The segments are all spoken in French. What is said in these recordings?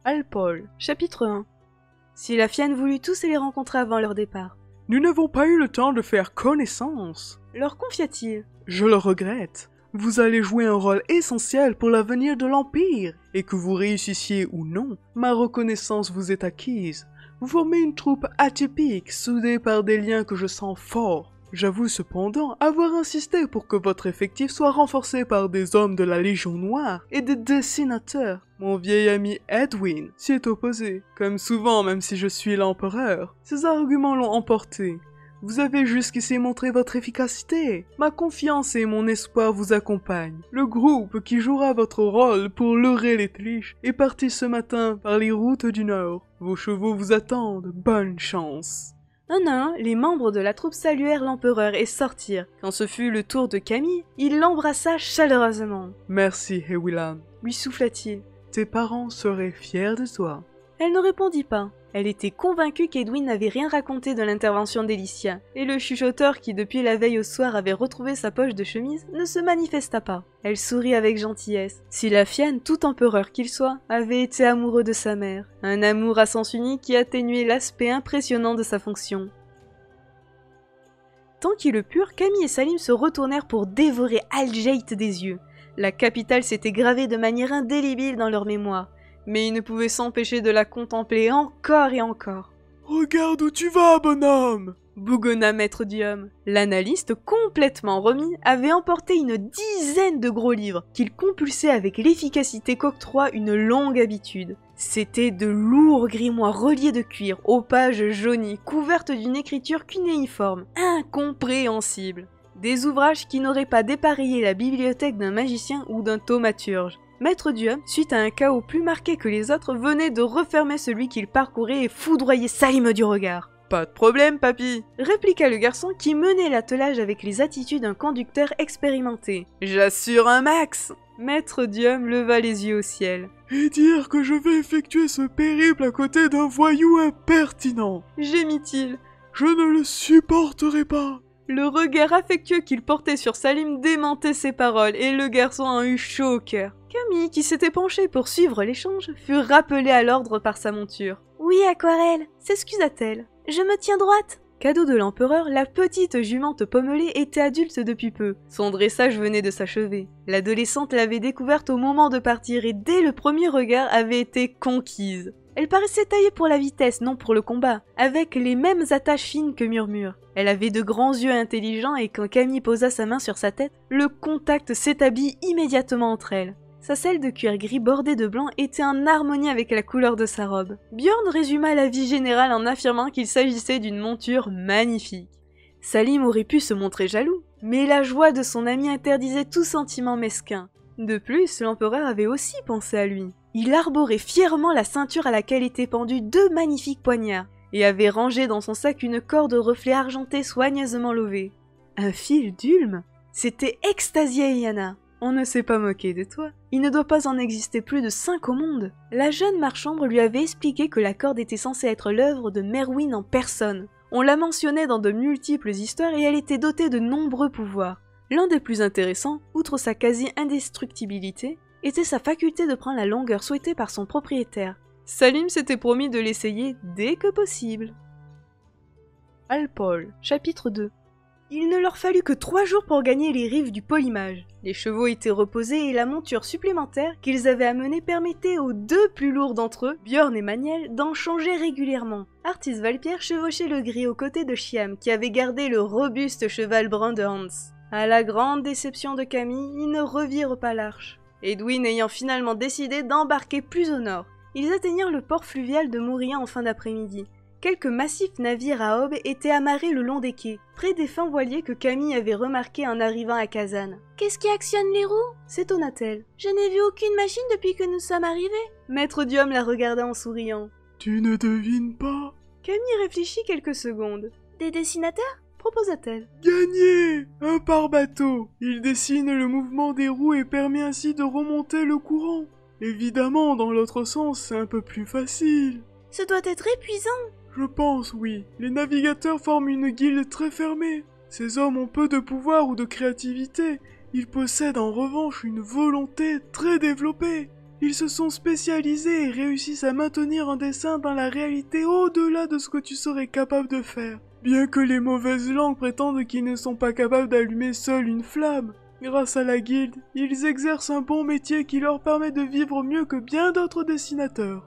Alpol, chapitre 1. Si la Fienne voulut tous les rencontrer avant leur départ. Nous n'avons pas eu le temps de faire connaissance. Leur confia-t-il. Je le regrette. Vous allez jouer un rôle essentiel pour l'avenir de l'Empire. Et que vous réussissiez ou non, ma reconnaissance vous est acquise. Vous formez une troupe atypique, soudée par des liens que je sens forts. J'avoue cependant avoir insisté pour que votre effectif soit renforcé par des hommes de la Légion Noire et des dessinateurs. Mon vieil ami Edwin s'y est opposé, comme souvent même si je suis l'empereur. Ses arguments l'ont emporté. Vous avez jusqu'ici montré votre efficacité. Ma confiance et mon espoir vous accompagnent. Le groupe qui jouera votre rôle pour leurrer les Tlish est parti ce matin par les routes du Nord. Vos chevaux vous attendent. Bonne chance. Un à un, les membres de la troupe saluèrent l'empereur et sortirent. Quand ce fut le tour de Camille, il l'embrassa chaleureusement. Merci, Hewilan, lui souffla-t-il. Tes parents seraient fiers de toi. Elle ne répondit pas. Elle était convaincue qu'Edwin n'avait rien raconté de l'intervention d'Elicia, et le chuchoteur qui depuis la veille au soir avait retrouvé sa poche de chemise ne se manifesta pas. Elle sourit avec gentillesse. Si la Fienne, tout empereur qu'il soit, avait été amoureux de sa mère, un amour à sens unique qui atténuait l'aspect impressionnant de sa fonction. Tant qu'ils le purent, Camille et Salim se retournèrent pour dévorer Al-Jait des yeux. La capitale s'était gravée de manière indélébile dans leur mémoire. Mais il ne pouvait s'empêcher de la contempler encore et encore. « Regarde où tu vas, bonhomme !» bougonna Maître Diom. L'analyste, complètement remis, avait emporté une dizaine de gros livres, qu'il compulsait avec l'efficacité qu'octroie une longue habitude. C'étaient de lourds grimoires reliés de cuir, aux pages jaunies, couvertes d'une écriture cunéiforme, incompréhensible. Des ouvrages qui n'auraient pas dépareillé la bibliothèque d'un magicien ou d'un thaumaturge. Maître Diom, suite à un chaos plus marqué que les autres, venait de refermer celui qu'il parcourait et foudroyer Salim du regard. « Pas de problème, papy !» répliqua le garçon qui menait l'attelage avec les attitudes d'un conducteur expérimenté. « J'assure un max !» Maître Diom leva les yeux au ciel. « Et dire que je vais effectuer ce périple à côté d'un voyou impertinent !» gémit-il. « Je ne le supporterai pas !» Le regard affectueux qu'il portait sur Salim démentait ses paroles, et le garçon en eut chaud au cœur. Camille, qui s'était penchée pour suivre l'échange, fut rappelée à l'ordre par sa monture. « Oui, Aquarelle !» s'excusa-t-elle. « Je me tiens droite !» Cadeau de l'empereur, la petite jumante pommelée était adulte depuis peu. Son dressage venait de s'achever. L'adolescente l'avait découverte au moment de partir et dès le premier regard avait été conquise. Elle paraissait taillée pour la vitesse, non pour le combat, avec les mêmes attaches fines que Murmure. Elle avait de grands yeux intelligents et quand Camille posa sa main sur sa tête, le contact s'établit immédiatement entre elles. Sa selle de cuir gris bordée de blanc était en harmonie avec la couleur de sa robe. Bjorn résuma la vie générale en affirmant qu'il s'agissait d'une monture magnifique. Salim aurait pu se montrer jaloux, mais la joie de son ami interdisait tout sentiment mesquin. De plus, l'empereur avait aussi pensé à lui. Il arborait fièrement la ceinture à laquelle étaient pendus deux magnifiques poignards, et avait rangé dans son sac une corde aux reflets argentés soigneusement lovée. Un fil d'Ulm? C'était Extasia Yana. On ne s'est pas moqué de toi. Il ne doit pas en exister plus de 5 au monde. La jeune marchande lui avait expliqué que la corde était censée être l'œuvre de Merwin en personne. On la mentionnait dans de multiples histoires et elle était dotée de nombreux pouvoirs. L'un des plus intéressants, outre sa quasi-indestructibilité, était sa faculté de prendre la longueur souhaitée par son propriétaire. Salim s'était promis de l'essayer dès que possible. Alpol, chapitre 2. Il ne leur fallut que 3 jours pour gagner les rives du Polymage. Les chevaux étaient reposés et la monture supplémentaire qu'ils avaient amenée permettait aux 2 plus lourds d'entre eux, Bjorn et Maniel, d'en changer régulièrement. Artis Valpierre chevauchait le gris aux côtés de Chiam, qui avait gardé le robuste cheval brun de Hans. À la grande déception de Camille, ils ne revirent pas l'arche. Edwin ayant finalement décidé d'embarquer plus au nord. Ils atteignirent le port fluvial de Mourian en fin d'après-midi. Quelques massifs navires à aubes étaient amarrés le long des quais, près des fins voiliers que Camille avait remarqués en arrivant à Kazan. « Qu'est-ce qui actionne les roues ?» s'étonna-t-elle. « Je n'ai vu aucune machine depuis que nous sommes arrivés. » Maître Diom la regarda en souriant. « Tu ne devines pas ?» Camille réfléchit quelques secondes. « Des dessinateurs ?» proposa-t-elle. « Gagné ! Un pare-bateau. Il dessine le mouvement des roues et permet ainsi de remonter le courant. Évidemment, dans l'autre sens, c'est un peu plus facile. » « Ce doit être épuisant. » Je pense, oui. Les navigateurs forment une guilde très fermée. Ces hommes ont peu de pouvoir ou de créativité. Ils possèdent en revanche une volonté très développée. Ils se sont spécialisés et réussissent à maintenir un dessin dans la réalité au-delà de ce que tu serais capable de faire. Bien que les mauvaises langues prétendent qu'ils ne sont pas capables d'allumer seuls une flamme, grâce à la guilde, ils exercent un bon métier qui leur permet de vivre mieux que bien d'autres dessinateurs.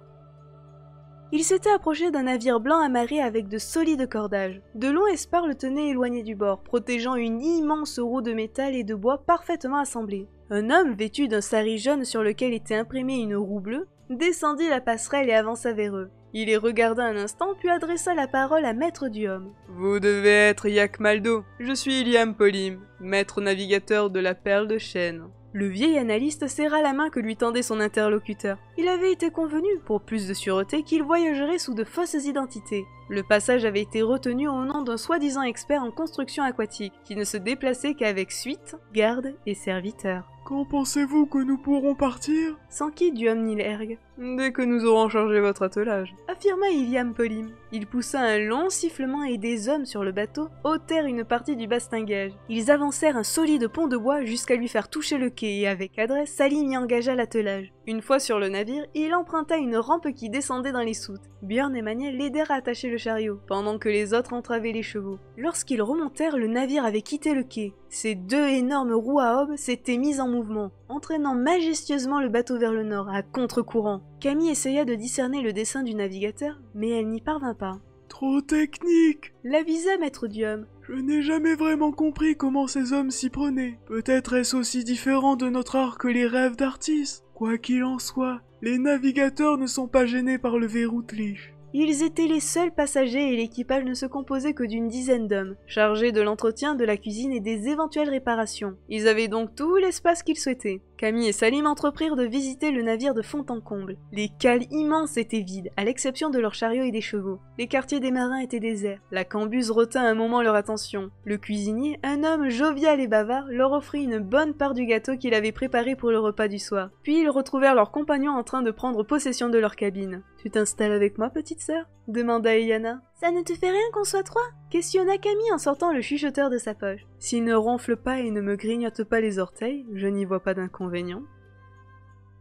Il s'était approché d'un navire blanc amarré avec de solides cordages. De longs espars le tenaient éloigné du bord, protégeant une immense roue de métal et de bois parfaitement assemblée. Un homme, vêtu d'un sari jaune sur lequel était imprimée une roue bleue, descendit la passerelle et avança vers eux. Il les regarda un instant, puis adressa la parole à Maître Duhomme. Vous devez être Yak Maldo. Je suis Iliam Polim, maître navigateur de la Perle de Chêne. Le vieil analyste serra la main que lui tendait son interlocuteur. Il avait été convenu, pour plus de sûreté, qu'il voyagerait sous de fausses identités. Le passage avait été retenu au nom d'un soi-disant expert en construction aquatique, qui ne se déplaçait qu'avec suite, garde et serviteurs. Quand pensez-vous que nous pourrons partir? S'enquit Duhomme Nilherg. Dès que nous aurons chargé votre attelage, affirma Iliam Polim. Il poussa un long sifflement et des hommes sur le bateau ôtèrent une partie du bastingage. Ils avancèrent un solide pont de bois jusqu'à lui faire toucher le quai et avec adresse, Salim y engagea l'attelage. Une fois sur le navire, il emprunta une rampe qui descendait dans les soutes. Björn et Maniel l'aidèrent à attacher le chariot, pendant que les autres entravaient les chevaux. Lorsqu'ils remontèrent, le navire avait quitté le quai. Ces deux énormes roues à aubes s'étaient mises en mouvement, entraînant majestueusement le bateau vers le nord, à contre-courant. Camille essaya de discerner le dessin du navigateur, mais elle n'y parvint pas. Trop technique, l'avisa Maître Duhomme. Je n'ai jamais vraiment compris comment ces hommes s'y prenaient. Peut-être est-ce aussi différent de notre art que les rêves d'artistes. Quoi qu'il en soit, les navigateurs ne sont pas gênés par le verrou de Lich. Ils étaient les seuls passagers et l'équipage ne se composait que d'une dizaine d'hommes, chargés de l'entretien, de la cuisine et des éventuelles réparations. Ils avaient donc tout l'espace qu'ils souhaitaient. Camille et Salim entreprirent de visiter le navire de fond en comble. Les cales immenses étaient vides, à l'exception de leurs chariots et des chevaux. Les quartiers des marins étaient déserts. La cambuse retint un moment leur attention. Le cuisinier, un homme jovial et bavard, leur offrit une bonne part du gâteau qu'il avait préparé pour le repas du soir. Puis ils retrouvèrent leurs compagnons en train de prendre possession de leur cabine. « Tu t'installes avec moi, petite sœur ?» demanda Eliana. « Ça ne te fait rien qu'on soit trois ?» questionna Camille en sortant le chuchoteur de sa poche. « S'il ne ronfle pas et ne me grignote pas les orteils, je n'y vois pas d'inconvénient. »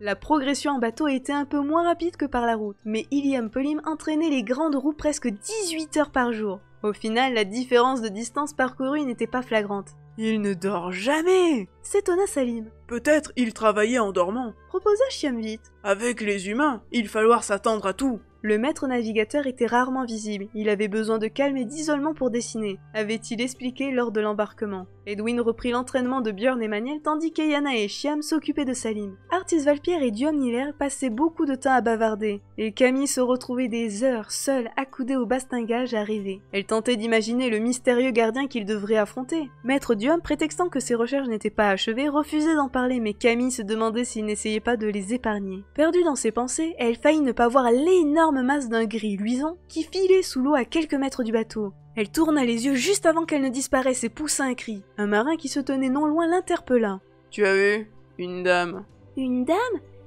La progression en bateau était un peu moins rapide que par la route, mais Iliam Polim entraînait les grandes roues presque 18 heures par jour. Au final, la différence de distance parcourue n'était pas flagrante. « Il ne dort jamais !» s'étonna Salim. « Peut-être il travaillait en dormant. » proposa Chiamvit. « Avec les humains, il falloir s'attendre à tout. » Le maître navigateur était rarement visible, il avait besoin de calme et d'isolement pour dessiner, avait-il expliqué lors de l'embarquement. Edwin reprit l'entraînement de Björn et Maniel tandis qu'Eyana et Chiam s'occupaient de Salim. Artis Valpierre et Duhomme Nilherg passaient beaucoup de temps à bavarder, et Camille se retrouvait des heures seule accoudée au bastingage à rêver. Elle tentait d'imaginer le mystérieux gardien qu'il devrait affronter. Maître Duhomme, prétextant que ses recherches n'étaient pas achevées, refusait d'en parler, mais Camille se demandait s'il n'essayait pas de les épargner. Perdue dans ses pensées, elle faillit ne pas voir l'énorme masse d'un gris luisant qui filait sous l'eau à quelques mètres du bateau. Elle tourna les yeux juste avant qu'elle ne disparaisse et poussa un cri. Un marin qui se tenait non loin l'interpella. « Tu as vu? Une dame. »« Une dame?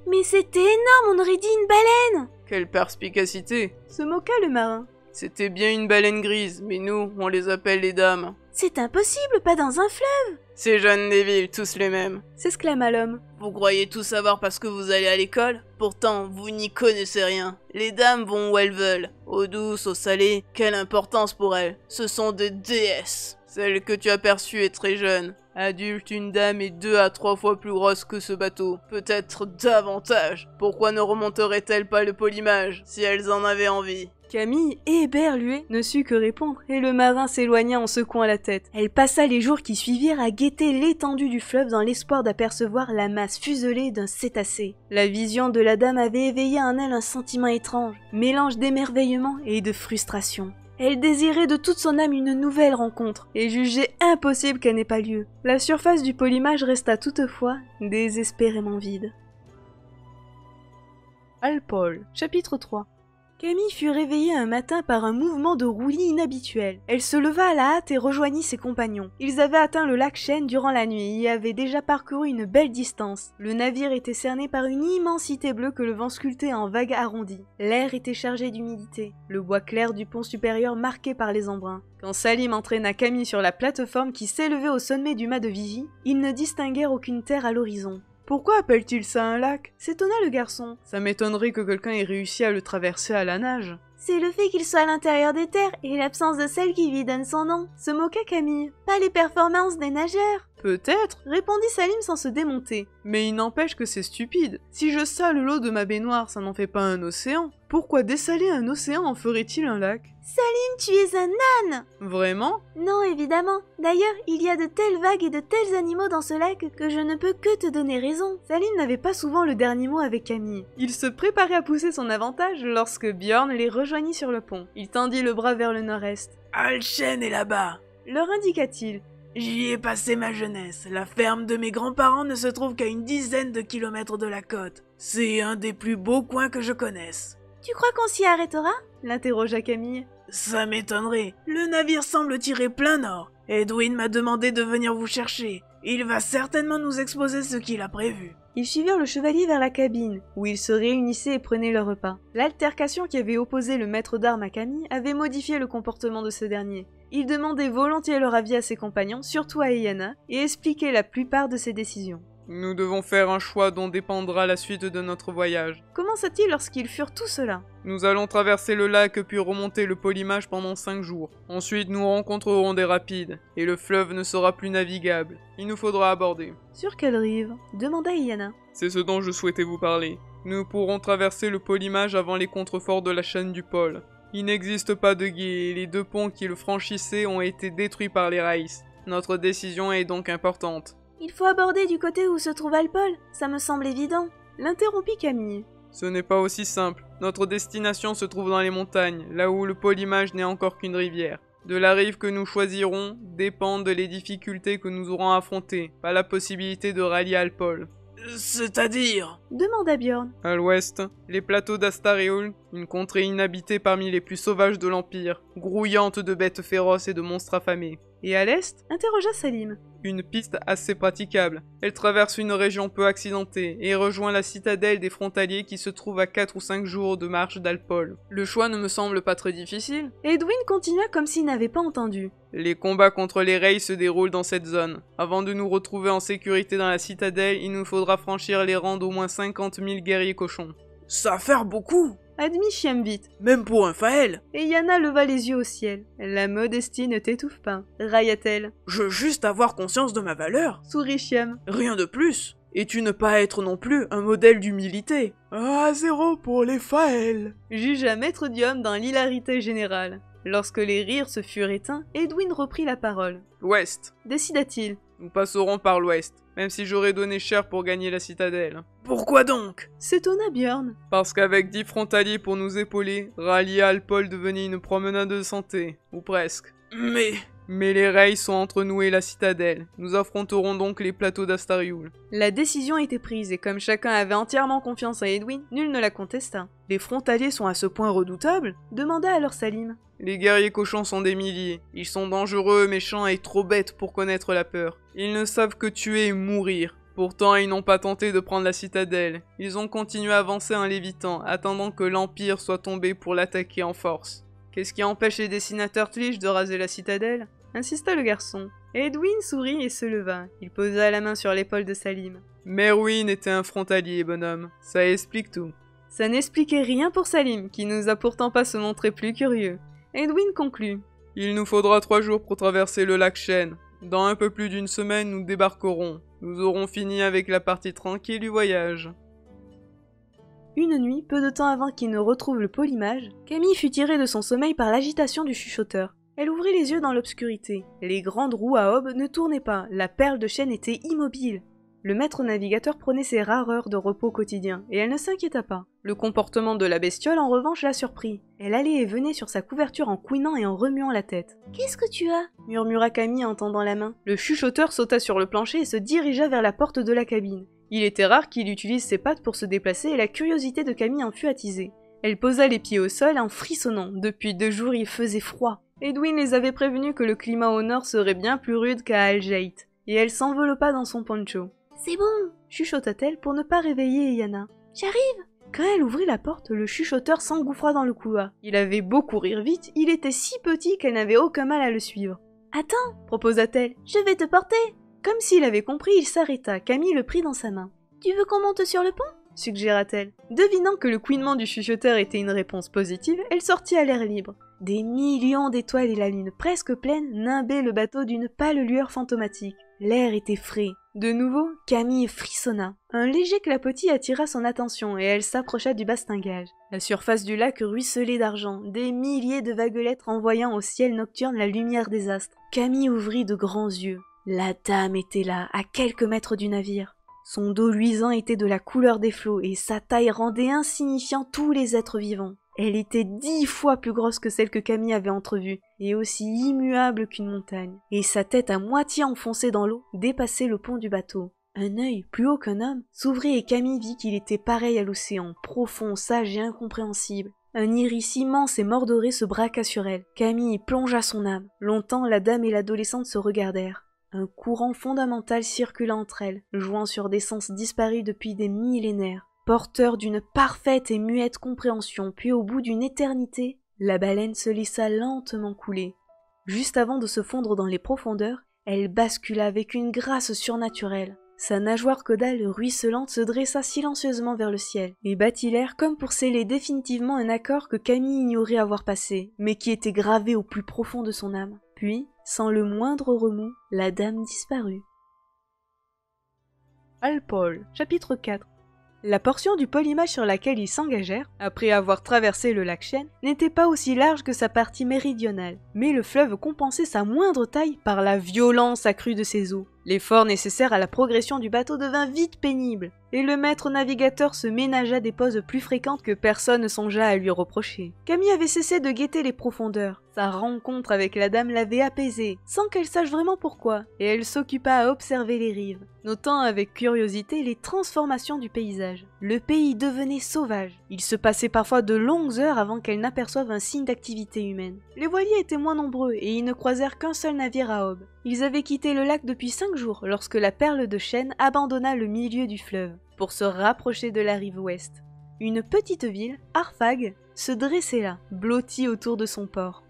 Mais c'était énorme, on aurait dit une baleine !» !»« Quelle perspicacité !» se moqua le marin. « C'était bien une baleine grise, mais nous, on les appelle les dames. »« C'est impossible, pas dans un fleuve !»« Ces jeunes des villes, tous les mêmes. » s'exclama l'homme. « Vous croyez tout savoir parce que vous allez à l'école? Pourtant, vous n'y connaissez rien. Les dames vont où elles veulent. Eau douce, eau salée, quelle importance pour elles. Ce sont des déesses. Celle que tu as perçue est très jeune. Adulte, une dame est 2 à 3 fois plus grosse que ce bateau. Peut-être davantage. Pourquoi ne remonteraient-elles pas le polimage, si elles en avaient envie ?» Camille, éberluée, ne sut que répondre, et le marin s'éloigna en secouant la tête. Elle passa les jours qui suivirent à guetter l'étendue du fleuve dans l'espoir d'apercevoir la masse fuselée d'un cétacé. La vision de la dame avait éveillé en elle un sentiment étrange, mélange d'émerveillement et de frustration. Elle désirait de toute son âme une nouvelle rencontre, et jugeait impossible qu'elle n'ait pas lieu. La surface du polimage resta toutefois désespérément vide. Alpol, chapitre 3. Camille fut réveillée un matin par un mouvement de roulis inhabituel. Elle se leva à la hâte et rejoignit ses compagnons. Ils avaient atteint le lac Chêne durant la nuit et y avaient déjà parcouru une belle distance. Le navire était cerné par une immensité bleue que le vent sculptait en vagues arrondies. L'air était chargé d'humidité, le bois clair du pont supérieur marqué par les embruns. Quand Salim entraîna Camille sur la plateforme qui s'élevait au sommet du mât de vigie, ils ne distinguèrent aucune terre à l'horizon. Pourquoi appelle-t-il ça un lac? S'étonna le garçon. Ça m'étonnerait que quelqu'un ait réussi à le traverser à la nage. C'est le fait qu'il soit à l'intérieur des terres et l'absence de celle qui lui donne son nom, se moqua Camille. Pas les performances des nageurs. Peut-être, Répondit Salim sans se démonter. mais il n'empêche que c'est stupide. Si je sale l'eau de ma baignoire, ça n'en fait pas un océan. Pourquoi dessaler un océan en ferait-il un lac? Salim, tu es un âne! Vraiment? Non, évidemment. D'ailleurs, il y a de telles vagues et de tels animaux dans ce lac que je ne peux que te donner raison. Salim n'avait pas souvent le dernier mot avec Camille. Il se préparait à pousser son avantage lorsque Bjorn les rejoignit sur le pont. Il tendit le bras vers le nord-est. Alchen est là-bas. Leur indiqua-t-il. J'y ai passé ma jeunesse. La ferme de mes grands-parents ne se trouve qu'à une dizaine de kilomètres de la côte. C'est un des plus beaux coins que je connaisse. Tu crois qu'on s'y arrêtera? L'interrogea Camille. Ça m'étonnerait. Le navire semble tirer plein nord. Edwin m'a demandé de venir vous chercher. Il va certainement nous exposer ce qu'il a prévu. Ils suivirent le chevalier vers la cabine, où ils se réunissaient et prenaient leur repas. L'altercation qui avait opposé le maître d'armes à Camille avait modifié le comportement de ce dernier. Il demandait volontiers leur avis à ses compagnons, surtout à Eyana, et expliquait la plupart de ses décisions. Nous devons faire un choix dont dépendra la suite de notre voyage. Commença-t-il lorsqu'ils furent tous là. Nous allons traverser le lac puis remonter le Polymage pendant 5 jours. Ensuite, nous rencontrerons des rapides, et le fleuve ne sera plus navigable. Il nous faudra aborder. Sur quelle rive? Demanda Eyana. C'est ce dont je souhaitais vous parler. Nous pourrons traverser le Polymage avant les contreforts de la chaîne du pôle. Il n'existe pas de gué et les 2 ponts qui le franchissaient ont été détruits par les Raïs. Notre décision est donc importante. Il faut aborder du côté où se trouve Alpol, ça me semble évident. L'interrompit Camille. Ce n'est pas aussi simple. Notre destination se trouve dans les montagnes, là où le Polymage n'est encore qu'une rivière. De la rive que nous choisirons dépendent les difficultés que nous aurons à affronter, pas la possibilité de rallier Alpol. C'est-à-dire? Demanda Bjorn. À l'ouest, les plateaux d'Astariul, une contrée inhabitée parmi les plus sauvages de l'Empire, grouillante de bêtes féroces et de monstres affamés. Et à l'est? Interrogea Salim. Une piste assez praticable. Elle traverse une région peu accidentée et rejoint la citadelle des frontaliers qui se trouve à 4 ou 5 jours de marche d'Alpol. Le choix ne me semble pas très difficile. Edwin continua comme s'il n'avait pas entendu. Les combats contre les Rays se déroulent dans cette zone. Avant de nous retrouver en sécurité dans la citadelle, il nous faudra franchir les rangs d'au moins 50 000 guerriers cochons. Ça fait beaucoup! Admit Chiamvit. Même pour un Faël! Et Yana leva les yeux au ciel. La modestie ne t'étouffe pas, railla-t-elle. Je veux juste avoir conscience de ma valeur. Sourit Chiam. Rien de plus. Et tu ne pas être non plus un modèle d'humilité. Ah, 0 pour les Faël. Jugea Maître Diom dans l'hilarité générale. Lorsque les rires se furent éteints, Edwin reprit la parole. L'ouest. Décida-t-il. Nous passerons par l'ouest, même si j'aurais donné cher pour gagner la citadelle. Pourquoi donc? S'étonna Bjorn. Parce qu'avec 10 frontaliers pour nous épauler, rallier Alpol devenait une promenade de santé, ou presque. Mais les rails sont entre nous et la citadelle. Nous affronterons donc les plateaux d'Astariul. La décision était prise et comme chacun avait entièrement confiance à Edwin, nul ne la contesta. Les frontaliers sont à ce point redoutables? Demanda alors Salim. Les guerriers cochons sont des milliers. Ils sont dangereux, méchants et trop bêtes pour connaître la peur. Ils ne savent que tuer et mourir. Pourtant, ils n'ont pas tenté de prendre la citadelle. Ils ont continué à avancer en lévitant, attendant que l'Empire soit tombé pour l'attaquer en force. Qu'est-ce qui empêche les dessinateurs Tlich de raser la citadelle? Insista le garçon. Edwin sourit et se leva. Il posa la main sur l'épaule de Salim. Merwin était un frontalier, bonhomme. Ça explique tout. Ça n'expliquait rien pour Salim, qui n'osa pourtant pas se montrer plus curieux. Edwin conclut. Il nous faudra 3 jours pour traverser le lac Shen. Dans un peu plus d'une semaine, nous débarquerons. Nous aurons fini avec la partie tranquille du voyage. Une nuit, peu de temps avant qu'il ne retrouve le Polymage, Camille fut tirée de son sommeil par l'agitation du chuchoteur. Elle ouvrit les yeux dans l'obscurité. Les grandes roues à aubes ne tournaient pas, la perle de chêne était immobile. Le maître navigateur prenait ses rares heures de repos quotidien, et elle ne s'inquiéta pas. Le comportement de la bestiole, en revanche, la surprit. Elle allait et venait sur sa couverture en couinant et en remuant la tête. « Qu'est-ce que tu as » murmura Camille en tendant la main. Le chuchoteur sauta sur le plancher et se dirigea vers la porte de la cabine. Il était rare qu'il utilise ses pattes pour se déplacer et la curiosité de Camille en fut attisée. Elle posa les pieds au sol en frissonnant. Depuis 2 jours, il faisait froid. Edwin les avait prévenus que le climat au nord serait bien plus rude qu'à Al-Jait, et elle s'enveloppa dans son poncho. « C'est bon !» chuchota-t-elle pour ne pas réveiller Eyana. « J'arrive !» Quand elle ouvrit la porte, le chuchoteur s'engouffra dans le couloir. Il avait beau courir vite, il était si petit qu'elle n'avait aucun mal à le suivre. « Attends !» proposa-t-elle. « Je vais te porter !» Comme s'il avait compris, il s'arrêta. Camille le prit dans sa main. « Tu veux qu'on monte sur le pont ?» suggéra-t-elle. Devinant que le couinement du chuchoteur était une réponse positive, elle sortit à l'air libre. Des millions d'étoiles et la lune presque pleine nimbaient le bateau d'une pâle lueur fantomatique. L'air était frais. De nouveau, Camille frissonna. Un léger clapotis attira son attention et elle s'approcha du bastingage. La surface du lac ruisselait d'argent, des milliers de vaguelettes renvoyant au ciel nocturne la lumière des astres. Camille ouvrit de grands yeux. La dame était là, à quelques mètres du navire. Son dos luisant était de la couleur des flots et sa taille rendait insignifiant tous les êtres vivants. Elle était 10 fois plus grosse que celle que Camille avait entrevue, et aussi immuable qu'une montagne. Et sa tête à moitié enfoncée dans l'eau dépassait le pont du bateau. Un œil, plus haut qu'un homme, s'ouvrit et Camille vit qu'il était pareil à l'océan, profond, sage et incompréhensible. Un iris immense et mordoré se braqua sur elle. Camille plongea son âme. Longtemps, la dame et l'adolescente se regardèrent. Un courant fondamental circula entre elles, jouant sur des sens disparus depuis des millénaires. Porteur d'une parfaite et muette compréhension, puis au bout d'une éternité, la baleine se laissa lentement couler. Juste avant de se fondre dans les profondeurs, elle bascula avec une grâce surnaturelle. Sa nageoire caudale ruisselante se dressa silencieusement vers le ciel, et battit l'air comme pour sceller définitivement un accord que Camille ignorait avoir passé, mais qui était gravé au plus profond de son âme. Puis, sans le moindre remous, la dame disparut. Alpol, chapitre 4. La portion du polymage sur laquelle ils s'engagèrent, après avoir traversé le lac Chêne, n'était pas aussi large que sa partie méridionale, mais le fleuve compensait sa moindre taille par la violence accrue de ses eaux. L'effort nécessaire à la progression du bateau devint vite pénible, et le maître navigateur se ménagea des pauses plus fréquentes que personne ne songea à lui reprocher. Camille avait cessé de guetter les profondeurs. Sa rencontre avec la dame l'avait apaisée, sans qu'elle sache vraiment pourquoi, et elle s'occupa à observer les rives, notant avec curiosité les transformations du paysage. Le pays devenait sauvage. Il se passait parfois de longues heures avant qu'elle n'aperçoive un signe d'activité humaine. Les voiliers étaient moins nombreux, et ils ne croisèrent qu'un seul navire à aube. Ils avaient quitté le lac depuis 5 jours, lorsque la perle de Chêne abandonna le milieu du fleuve, pour se rapprocher de la rive ouest. Une petite ville, Arfag, se dressait là, blottie autour de son port.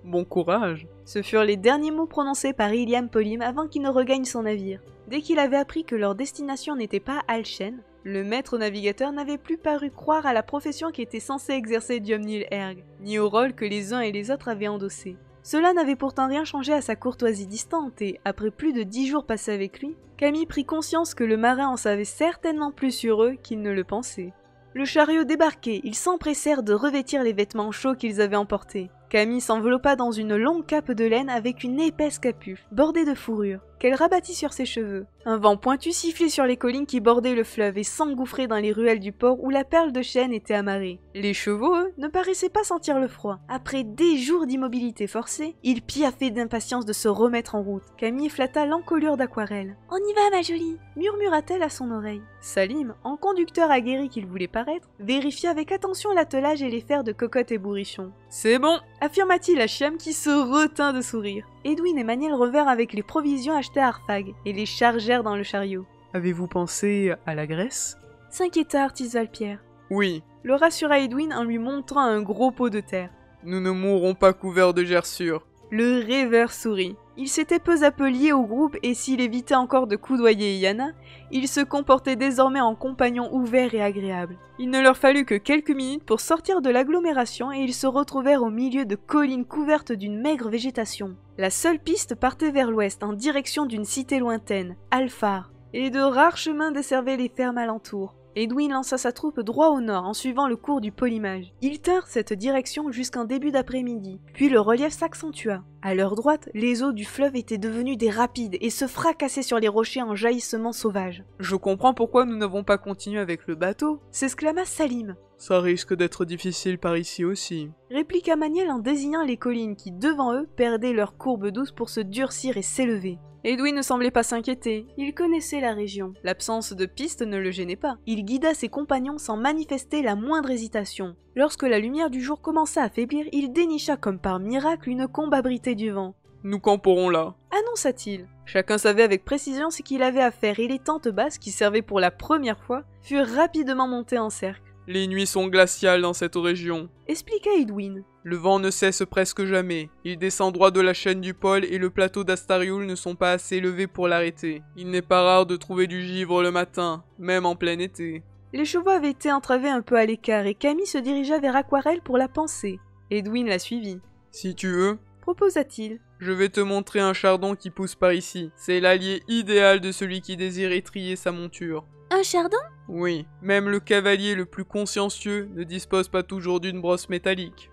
Bon courage. Ce furent les derniers mots prononcés par Iliam Polim avant qu'il ne regagne son navire. Dès qu'il avait appris que leur destination n'était pas Alchen, le maître navigateur n'avait plus paru croire à la profession qui était censée exercer Diomnil Erg, ni au rôle que les uns et les autres avaient endossé. Cela n'avait pourtant rien changé à sa courtoisie distante et, après plus de 10 jours passés avec lui, Camille prit conscience que le marin en savait certainement plus sur eux qu'il ne le pensait. Le chariot débarquait, ils s'empressèrent de revêtir les vêtements chauds qu'ils avaient emportés. Camille s'enveloppa dans une longue cape de laine avec une épaisse capuche, bordée de fourrure, qu'elle rabattit sur ses cheveux. Un vent pointu sifflait sur les collines qui bordaient le fleuve et s'engouffrait dans les ruelles du port où la perle de Chêne était amarrée. Les chevaux, eux, ne paraissaient pas sentir le froid. Après des jours d'immobilité forcée, ils piaffaient d'impatience de se remettre en route. Camille flatta l'encolure d'Aquarelle. « On y va, ma jolie !» murmura-t-elle à son oreille. Salim, en conducteur aguerri qu'il voulait paraître, vérifia avec attention l'attelage et les fers de Cocotte et Bourrichon. « C'est bon !» affirma-t-il à Chiam qui se retint de sourire. Edwin et Maniel revinrent avec les provisions achetées à Arfag et les chargèrent dans le chariot. « Avez-vous pensé à la Grèce ?» s'inquiéta Artisvalpierre. « Oui. » le rassura Edwin en lui montrant un gros pot de terre. « Nous ne mourrons pas couverts de gerçures. » Le rêveur sourit. Il s'était peu à peu lié au groupe et s'il évitait encore de coudoyer Yana, il se comportait désormais en compagnon ouvert et agréable. Il ne leur fallut que quelques minutes pour sortir de l'agglomération et ils se retrouvèrent au milieu de collines couvertes d'une maigre végétation. La seule piste partait vers l'ouest en direction d'une cité lointaine, Alphar, et de rares chemins desservaient les fermes alentours. Edwin lança sa troupe droit au nord en suivant le cours du polymage. Ils tinrent cette direction jusqu'en début d'après-midi, puis le relief s'accentua. À leur droite, les eaux du fleuve étaient devenues des rapides et se fracassaient sur les rochers en jaillissements sauvages. « Je comprends pourquoi nous n'avons pas continué avec le bateau » s'exclama Salim. « Ça risque d'être difficile par ici aussi » répliqua Maniel en désignant les collines qui, devant eux, perdaient leur courbe douce pour se durcir et s'élever. Edwin ne semblait pas s'inquiéter, il connaissait la région. L'absence de piste ne le gênait pas. Il guida ses compagnons sans manifester la moindre hésitation. Lorsque la lumière du jour commença à faiblir, il dénicha comme par miracle une combe abritée du vent. « Nous camperons là » annonça-t-il. Chacun savait avec précision ce qu'il avait à faire et les tentes basses, qui servaient pour la première fois, furent rapidement montées en cercle. Les nuits sont glaciales dans cette région. Expliqua Edwin. Le vent ne cesse presque jamais. Il descend droit de la chaîne du pôle et le plateau d'Astariul ne sont pas assez élevés pour l'arrêter. Il n'est pas rare de trouver du givre le matin, même en plein été. Les chevaux avaient été entravés un peu à l'écart et Camille se dirigea vers Aquarelle pour la panser. Edwin la suivit. Si tu veux, proposa-t-il. Je vais te montrer un chardon qui pousse par ici. C'est l'allié idéal de celui qui désire étriller sa monture. Un chardon? Oui, même le cavalier le plus consciencieux ne dispose pas toujours d'une brosse métallique.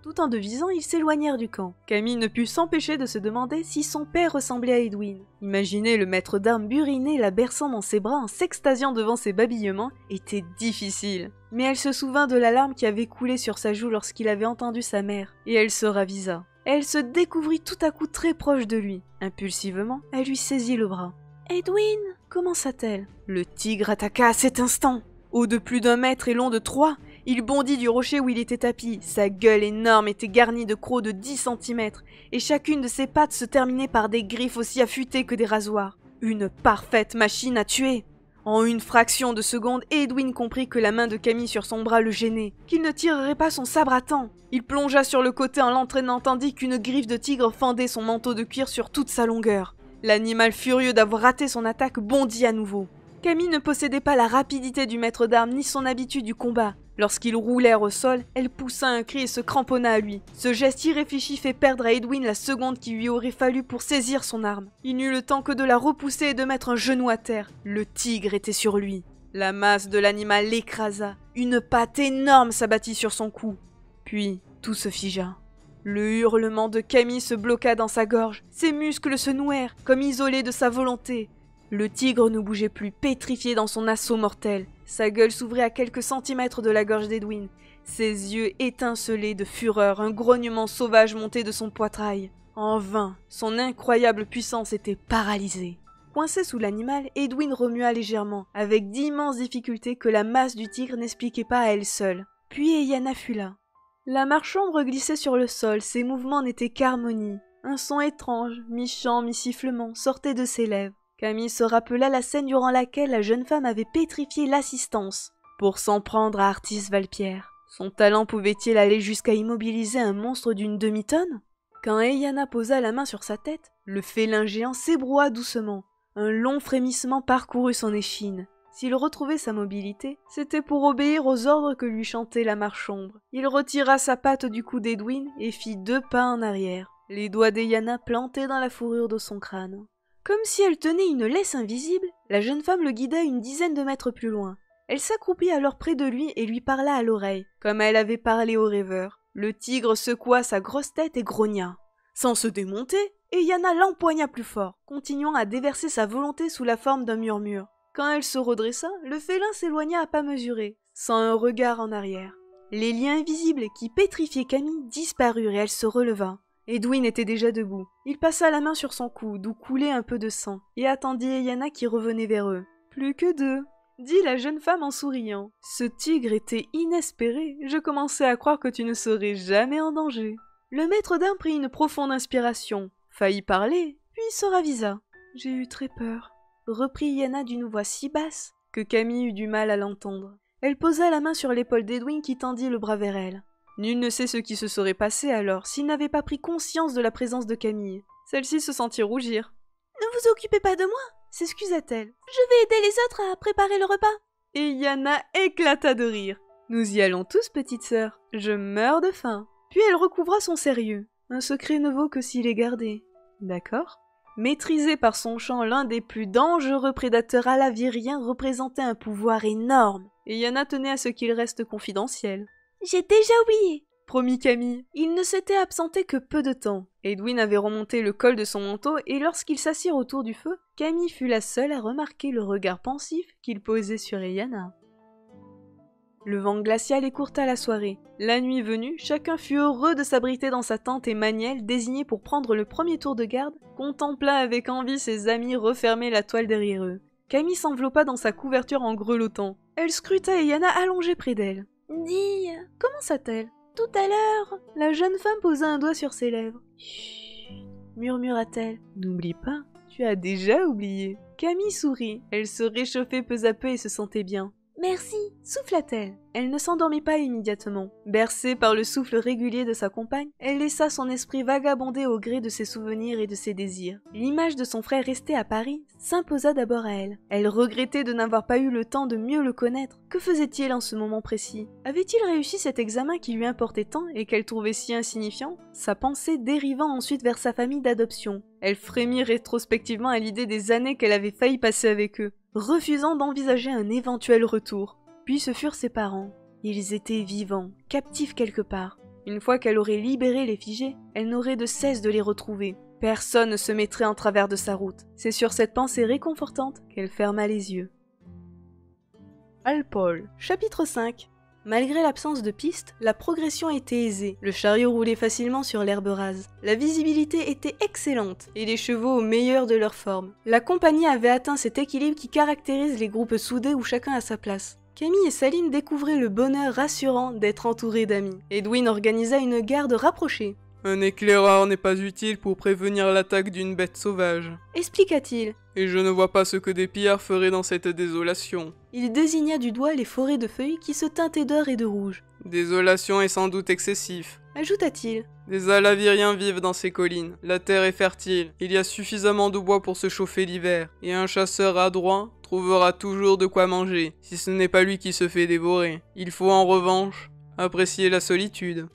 Tout en devisant, ils s'éloignèrent du camp. Camille ne put s'empêcher de se demander si son père ressemblait à Edwin. Imaginer le maître d'armes buriner la berçant dans ses bras en s'extasiant devant ses babillements était difficile. Mais elle se souvint de la larme qui avait coulé sur sa joue lorsqu'il avait entendu sa mère, et elle se ravisa. Elle se découvrit tout à coup très proche de lui. Impulsivement, elle lui saisit le bras. « Edwin !» commença-t-elle. Le tigre attaqua à cet instant. Haut de plus d'1 mètre et long de 3, il bondit du rocher où il était tapi. Sa gueule énorme était garnie de crocs de 10 cm, et chacune de ses pattes se terminait par des griffes aussi affûtées que des rasoirs. Une parfaite machine à tuer. En une fraction de seconde, Edwin comprit que la main de Camille sur son bras le gênait, qu'il ne tirerait pas son sabre à temps. Il plongea sur le côté en l'entraînant tandis qu'une griffe de tigre fendait son manteau de cuir sur toute sa longueur. L'animal furieux d'avoir raté son attaque bondit à nouveau. Camille ne possédait pas la rapidité du maître d'armes ni son habitude du combat. Lorsqu'ils roulèrent au sol, elle poussa un cri et se cramponna à lui. Ce geste irréfléchi fait perdre à Edwin la seconde qui lui aurait fallu pour saisir son arme. Il n'eut le temps que de la repousser et de mettre un genou à terre. Le tigre était sur lui. La masse de l'animal l'écrasa. Une patte énorme s'abattit sur son cou. Puis, tout se figea. Le hurlement de Camille se bloqua dans sa gorge. Ses muscles se nouèrent, comme isolés de sa volonté. Le tigre ne bougeait plus, pétrifié dans son assaut mortel. Sa gueule s'ouvrait à quelques centimètres de la gorge d'Edwin. Ses yeux étincelaient de fureur, un grognement sauvage montait de son poitrail. En vain, son incroyable puissance était paralysée. Coincé sous l'animal, Edwin remua légèrement, avec d'immenses difficultés que la masse du tigre n'expliquait pas à elle seule. Puis Eyanna fut là. La marche-ombre glissait sur le sol, ses mouvements n'étaient qu'harmonie. Un son étrange, mi-chant, mi-sifflement, sortait de ses lèvres. Camille se rappela la scène durant laquelle la jeune femme avait pétrifié l'assistance pour s'en prendre à Artis Valpierre. Son talent pouvait-il aller jusqu'à immobiliser un monstre d'une demi-tonne? Quand Eyanna posa la main sur sa tête, le félin géant s'ébroua doucement. Un long frémissement parcourut son échine. S'il retrouvait sa mobilité, c'était pour obéir aux ordres que lui chantait la marche-ombre. Il retira sa patte du cou d'Edwin et fit 2 pas en arrière, les doigts d'Eyanna plantés dans la fourrure de son crâne. Comme si elle tenait une laisse invisible, la jeune femme le guida une dizaine de mètres plus loin. Elle s'accroupit alors près de lui et lui parla à l'oreille, comme elle avait parlé au rêveur. Le tigre secoua sa grosse tête et grogna. Sans se démonter, Eyanna l'empoigna plus fort, continuant à déverser sa volonté sous la forme d'un murmure. Quand elle se redressa, le félin s'éloigna à pas mesurés, sans un regard en arrière. Les liens invisibles qui pétrifiaient Camille disparurent et elle se releva. Edwin était déjà debout. Il passa la main sur son cou, d'où coulait un peu de sang, et attendit Eyanna qui revenait vers eux. « Plus que 2, dit la jeune femme en souriant. « Ce tigre était inespéré, je commençais à croire que tu ne serais jamais en danger. » Le maître d'armes prit une profonde inspiration, faillit parler, puis se ravisa. « J'ai eu très peur. » reprit Eyanna d'une voix si basse que Camille eut du mal à l'entendre. Elle posa la main sur l'épaule d'Edwin qui tendit le bras vers elle. Nul ne sait ce qui se serait passé alors s'il n'avait pas pris conscience de la présence de Camille. Celle-ci se sentit rougir. « Ne vous occupez pas de moi !» s'excusa-t-elle. « Je vais aider les autres à préparer le repas. » Et Eyanna éclata de rire. « Nous y allons tous, petite sœur. Je meurs de faim. » Puis elle recouvra son sérieux. Un secret ne vaut que s'il est gardé. D'accord ? Maîtrisé par son chant, l'un des plus dangereux prédateurs alaviriens représentait un pouvoir énorme. Et Eyanna tenait à ce qu'il reste confidentiel. « J'ai déjà oublié !» promit Camille. Il ne s'était absenté que peu de temps. Edwin avait remonté le col de son manteau et lorsqu'ils s'assirent autour du feu, Camille fut la seule à remarquer le regard pensif qu'il posait sur Eyanna. Le vent glacial écourta la soirée. La nuit venue, chacun fut heureux de s'abriter dans sa tente et Maniel, désigné pour prendre le premier tour de garde, contempla avec envie ses amis refermer la toile derrière eux. Camille s'enveloppa dans sa couverture en grelottant. Elle scruta Eyanna allongée près d'elle. « Dis, commença-t-elle. Tout à l'heure ?» La jeune femme posa un doigt sur ses lèvres. « Chut !» murmura-t-elle. « N'oublie pas, tu as déjà oublié. » Camille sourit. Elle se réchauffait peu à peu et se sentait bien. Merci, souffla-t-elle. Elle ne s'endormit pas immédiatement. Bercée par le souffle régulier de sa compagne, elle laissa son esprit vagabonder au gré de ses souvenirs et de ses désirs. L'image de son frère resté à Paris s'imposa d'abord à elle. Elle regrettait de n'avoir pas eu le temps de mieux le connaître. Que faisait-il en ce moment précis? Avait-il réussi cet examen qui lui importait tant et qu'elle trouvait si insignifiant? Sa pensée dérivant ensuite vers sa famille d'adoption. Elle frémit rétrospectivement à l'idée des années qu'elle avait failli passer avec eux, refusant d'envisager un éventuel retour. Puis ce furent ses parents. Ils étaient vivants, captifs quelque part. Une fois qu'elle aurait libéré les figés, elle n'aurait de cesse de les retrouver. Personne ne se mettrait en travers de sa route. C'est sur cette pensée réconfortante qu'elle ferma les yeux. Alpol, chapitre 5. Malgré l'absence de piste, la progression était aisée. Le chariot roulait facilement sur l'herbe rase. La visibilité était excellente, et les chevaux au meilleur de leur forme. La compagnie avait atteint cet équilibre qui caractérise les groupes soudés où chacun a sa place. Camille et Salim découvraient le bonheur rassurant d'être entourés d'amis. Edwin organisa une garde rapprochée. Un éclaireur n'est pas utile pour prévenir l'attaque d'une bête sauvage. Expliqua-t-il. Et je ne vois pas ce que des pillards feraient dans cette désolation. Il désigna du doigt les forêts de feuilles qui se teintaient d'or et de rouge. Désolation est sans doute excessif. Ajouta-t-il. Des Alaviriens vivent dans ces collines. La terre est fertile. Il y a suffisamment de bois pour se chauffer l'hiver. Et un chasseur adroit trouvera toujours de quoi manger, si ce n'est pas lui qui se fait dévorer. Il faut en revanche apprécier la solitude.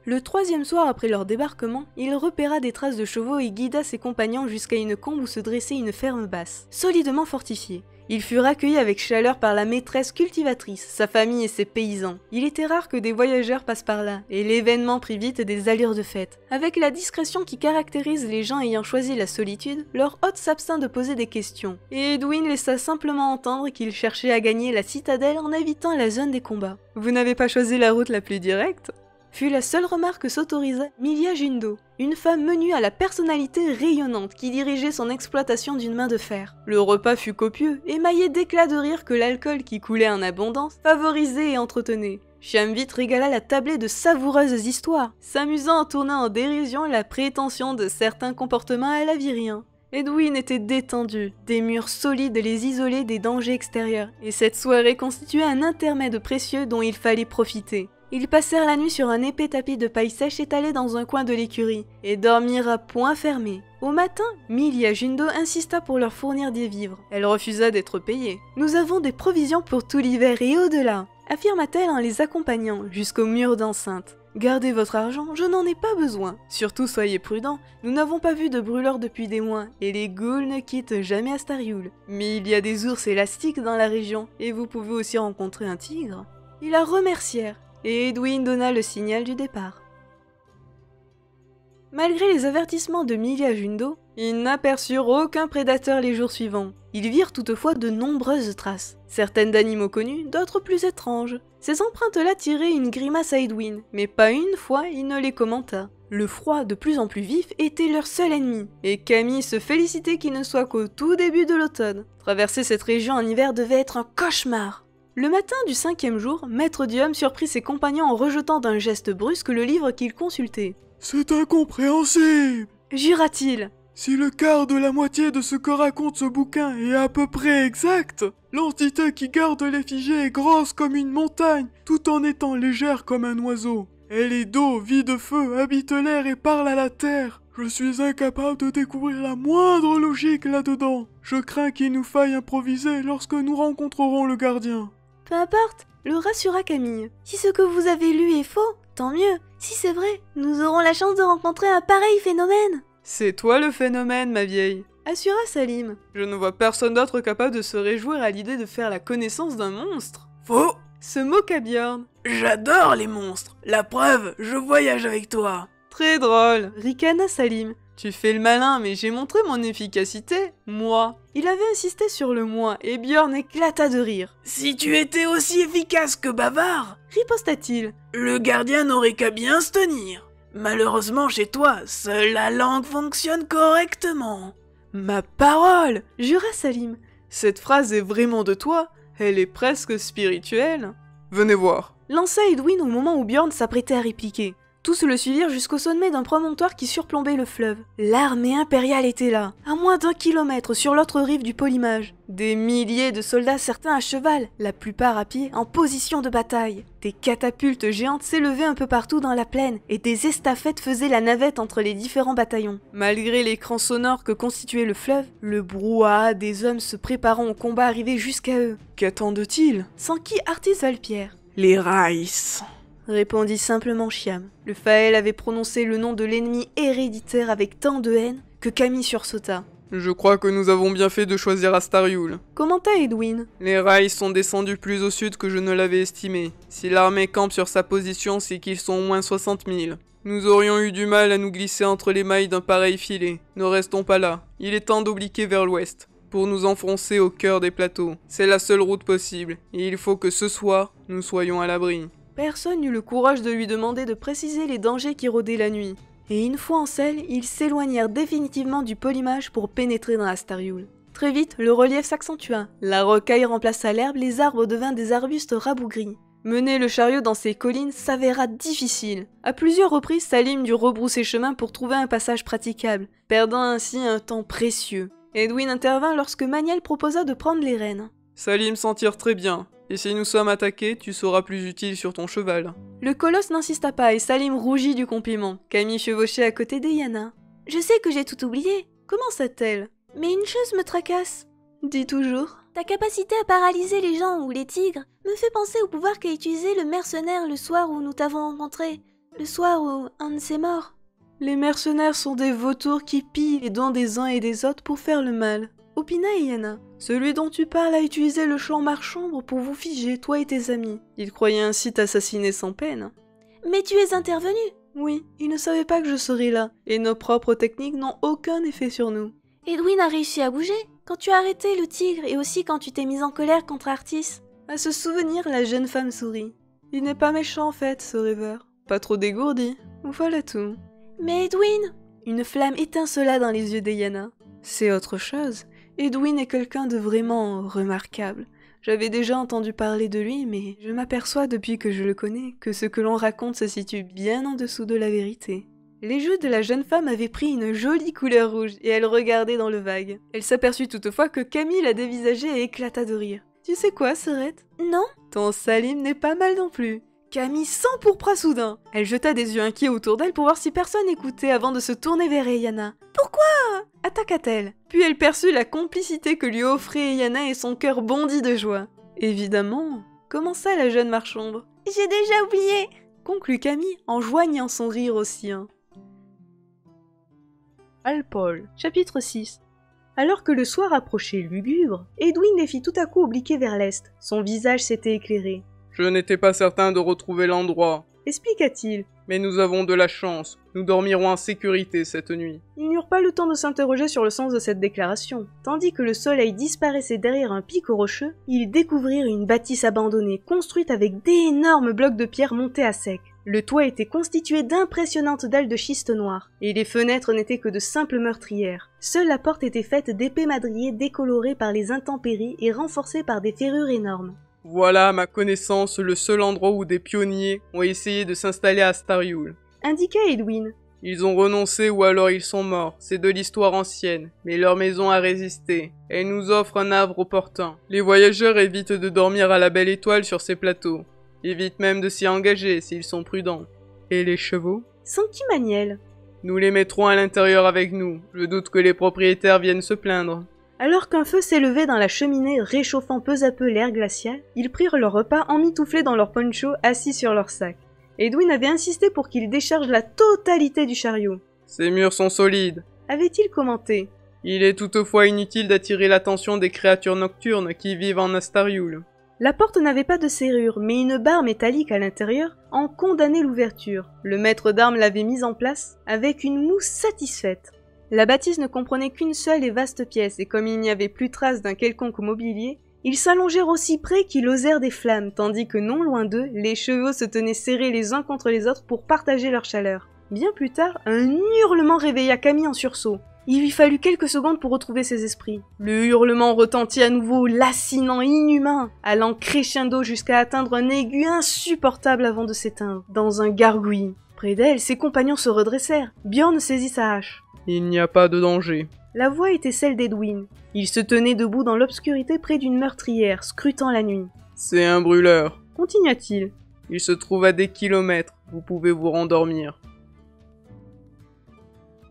Le troisième soir après leur débarquement, il repéra des traces de chevaux et guida ses compagnons jusqu'à une combe où se dressait une ferme basse, solidement fortifiée. Ils furent accueillis avec chaleur par la maîtresse cultivatrice, sa famille et ses paysans. Il était rare que des voyageurs passent par là, et l'événement prit vite des allures de fête. Avec la discrétion qui caractérise les gens ayant choisi la solitude, leur hôte s'abstint de poser des questions, et Edwin laissa simplement entendre qu'il cherchait à gagner la citadelle en évitant la zone des combats. « Vous n'avez pas choisi la route la plus directe ?» fut la seule remarque que s'autorisa Milia Jundo, une femme menue à la personnalité rayonnante qui dirigeait son exploitation d'une main de fer. Le repas fut copieux, émaillé d'éclats de rire que l'alcool qui coulait en abondance favorisait et entretenait. Shamvit régala la tablée de savoureuses histoires, s'amusant à tourner en dérision la prétention de certains comportements alaviriens. Edwin était détendu, des murs solides les isolaient des dangers extérieurs, et cette soirée constituait un intermède précieux dont il fallait profiter. Ils passèrent la nuit sur un épais tapis de paille sèche étalé dans un coin de l'écurie, et dormirent à poings fermés. Au matin, Milia Jundo insista pour leur fournir des vivres. Elle refusa d'être payée. « Nous avons des provisions pour tout l'hiver et au-delà », affirma-t-elle en les accompagnant jusqu'au mur d'enceinte. « Gardez votre argent, je n'en ai pas besoin. Surtout soyez prudents, nous n'avons pas vu de brûleurs depuis des mois, et les ghouls ne quittent jamais Astarioul. Mais il y a des ours élastiques dans la région, et vous pouvez aussi rencontrer un tigre. » Ils la remercièrent, et Edwin donna le signal du départ. Malgré les avertissements de Milia Jundo, ils n'aperçurent aucun prédateur les jours suivants. Ils virent toutefois de nombreuses traces, certaines d'animaux connus, d'autres plus étranges. Ces empreintes-là tiraient une grimace à Edwin, mais pas une fois il ne les commenta. Le froid, de plus en plus vif, était leur seul ennemi, et Camille se félicitait qu'il ne soit qu'au tout début de l'automne. Traverser cette région en hiver devait être un cauchemar. Le matin du 5e jour, Maître Dium surprit ses compagnons en rejetant d'un geste brusque le livre qu'il consultait. « C'est incompréhensible !» jura-t-il. « Si le quart de la moitié de ce que raconte ce bouquin est à peu près exact, l'entité qui garde l'effigie est grosse comme une montagne, tout en étant légère comme un oiseau. Elle est d'eau, vit de feu, habite l'air et parle à la terre. Je suis incapable de découvrir la moindre logique là-dedans. Je crains qu'il nous faille improviser lorsque nous rencontrerons le gardien. » Peu importe, le rassura Camille. Si ce que vous avez lu est faux, tant mieux. Si c'est vrai, nous aurons la chance de rencontrer un pareil phénomène. C'est toi le phénomène, ma vieille, assura Salim. Je ne vois personne d'autre capable de se réjouir à l'idée de faire la connaissance d'un monstre. Faux, se moqua Bjorn. J'adore les monstres. La preuve, je voyage avec toi. Très drôle, ricana Salim. Tu fais le malin, mais j'ai montré mon efficacité, moi. Il avait insisté sur le moi, et Bjorn éclata de rire. Si tu étais aussi efficace que bavard, riposta-t-il, le gardien n'aurait qu'à bien se tenir. Malheureusement chez toi, seule la langue fonctionne correctement. Ma parole, jura Salim. Cette phrase est vraiment de toi, elle est presque spirituelle. Venez voir. Lança Edwin au moment où Bjorn s'apprêtait à répliquer. Tous le suivirent jusqu'au sommet d'un promontoire qui surplombait le fleuve. L'armée impériale était là, à moins d'1 kilomètre sur l'autre rive du Polymage. Des milliers de soldats, certains à cheval, la plupart à pied, en position de bataille. Des catapultes géantes s'élevaient un peu partout dans la plaine, et des estafettes faisaient la navette entre les différents bataillons. Malgré l'écran sonore que constituait le fleuve, le brouhaha des hommes se préparant au combat arrivait jusqu'à eux. Qu'attendent-ils? S'enquit Artis Valpierre. Les Rice, Répondit simplement Chiam. Le Faël avait prononcé le nom de l'ennemi héréditaire avec tant de haine que Camille sursauta. Je crois que nous avons bien fait de choisir Astariul. Commenta Edwin. Les Rice sont descendus plus au sud que je ne l'avais estimé. Si l'armée campe sur sa position, c'est qu'ils sont au moins 60 000. Nous aurions eu du mal à nous glisser entre les mailles d'un pareil filet. Ne restons pas là. Il est temps d'obliquer vers l'ouest, pour nous enfoncer au cœur des plateaux. C'est la seule route possible, et il faut que ce soir, nous soyons à l'abri. Personne n'eut le courage de lui demander de préciser les dangers qui rôdaient la nuit. Et une fois en selle, ils s'éloignèrent définitivement du Polymage pour pénétrer dans Astariul. Très vite, le relief s'accentua. La rocaille remplaça l'herbe, les arbres devinrent des arbustes rabougris. Mener le chariot dans ces collines s'avéra difficile. À plusieurs reprises, Salim dut rebrousser chemin pour trouver un passage praticable, perdant ainsi un temps précieux. Edwin intervint lorsque Maniel proposa de prendre les rênes. Salim s'en tire très bien. Et si nous sommes attaqués, tu seras plus utile sur ton cheval. Le colosse n'insista pas et Salim rougit du compliment. Camille chevauchait à côté d'Eyana. « Je sais que j'ai tout oublié. » commença-t-elle. « Mais une chose me tracasse. » Dis toujours. « Ta capacité à paralyser les gens ou les tigres me fait penser au pouvoir qu'a utilisé le mercenaire le soir où nous t'avons rencontré. Le soir où un de ses morts. » Les mercenaires sont des vautours qui pillent les dents des uns et des autres pour faire le mal. Opina Eyana. Celui dont tu parles a utilisé le champ marchombre pour vous figer, toi et tes amis. Il croyait ainsi t'assassiner sans peine. Mais tu es intervenu. Oui, il ne savait pas que je serais là, et nos propres techniques n'ont aucun effet sur nous. Edwin a réussi à bouger, quand tu as arrêté le tigre et aussi quand tu t'es mise en colère contre Artis. À ce souvenir, la jeune femme sourit. Il n'est pas méchant en fait, ce rêveur. Pas trop dégourdi. Voilà tout. Mais Edwin! Une flamme étincela dans les yeux d'Eyana. C'est autre chose. Edwin est quelqu'un de vraiment remarquable. J'avais déjà entendu parler de lui, mais je m'aperçois depuis que je le connais que ce que l'on raconte se situe bien en dessous de la vérité. Les joues de la jeune femme avaient pris une jolie couleur rouge et elle regardait dans le vague. Elle s'aperçut toutefois que Camille la dévisageait et éclata de rire. Tu sais quoi, Serette? Non? Ton Salim n'est pas mal non plus. Camille s'empourpra soudain. Elle jeta des yeux inquiets autour d'elle pour voir si personne écoutait avant de se tourner vers Eyana. Pourquoi? Attaqua-t-elle. Puis elle perçut la complicité que lui offrait Eyana et son cœur bondit de joie. Évidemment, commença la jeune marchombre. J'ai déjà oublié, conclut Camille en joignant son rire au sien. Alpol, chapitre 6. Alors que le soir approchait lugubre, Edwin les fit tout à coup obliquer vers l'est. Son visage s'était éclairé. Je n'étais pas certain de retrouver l'endroit, expliqua-t-il. Mais nous avons de la chance. Nous dormirons en sécurité cette nuit. Ils n'eurent pas le temps de s'interroger sur le sens de cette déclaration. Tandis que le soleil disparaissait derrière un pic rocheux, ils découvrirent une bâtisse abandonnée, construite avec d'énormes blocs de pierre montés à sec. Le toit était constitué d'impressionnantes dalles de schiste noir, et les fenêtres n'étaient que de simples meurtrières. Seule la porte était faite d'épais madriers décolorés par les intempéries et renforcés par des ferrures énormes. Voilà, à ma connaissance, le seul endroit où des pionniers ont essayé de s'installer à Astariul, indiqua Edwin. Ils ont renoncé ou alors ils sont morts, c'est de l'histoire ancienne, mais leur maison a résisté. Elle nous offre un havre opportun. Les voyageurs évitent de dormir à la belle étoile sur ces plateaux. Évitent même de s'y engager s'ils sont prudents. Et les chevaux? S'enquit Maniel. Nous les mettrons à l'intérieur avec nous. Je doute que les propriétaires viennent se plaindre. Alors qu'un feu s'élevait dans la cheminée réchauffant peu à peu l'air glacial, ils prirent leur repas emmitouflés dans leurs ponchos assis sur leurs sacs. Edwin avait insisté pour qu'ils déchargent la totalité du chariot. Ces murs sont solides, avait-il commenté. Il est toutefois inutile d'attirer l'attention des créatures nocturnes qui vivent en Astariul. La porte n'avait pas de serrure, mais une barre métallique à l'intérieur en condamnait l'ouverture. Le maître d'armes l'avait mise en place avec une moue satisfaite. La bâtisse ne comprenait qu'une seule et vaste pièce, et comme il n'y avait plus trace d'un quelconque mobilier, ils s'allongèrent aussi près qu'ils osèrent des flammes, tandis que non loin d'eux, les chevaux se tenaient serrés les uns contre les autres pour partager leur chaleur. Bien plus tard, un hurlement réveilla Camille en sursaut. Il lui fallut quelques secondes pour retrouver ses esprits. Le hurlement retentit à nouveau, lancinant, inhumain, allant crescendo jusqu'à atteindre un aigu insupportable avant de s'éteindre, dans un gargouillis. Près d'elle, ses compagnons se redressèrent. Bjorn saisit sa hache. Il n'y a pas de danger. La voix était celle d'Edwin. Il se tenait debout dans l'obscurité près d'une meurtrière, scrutant la nuit. C'est un brûleur. Continua-t-il. Il se trouve à des kilomètres. Vous pouvez vous rendormir.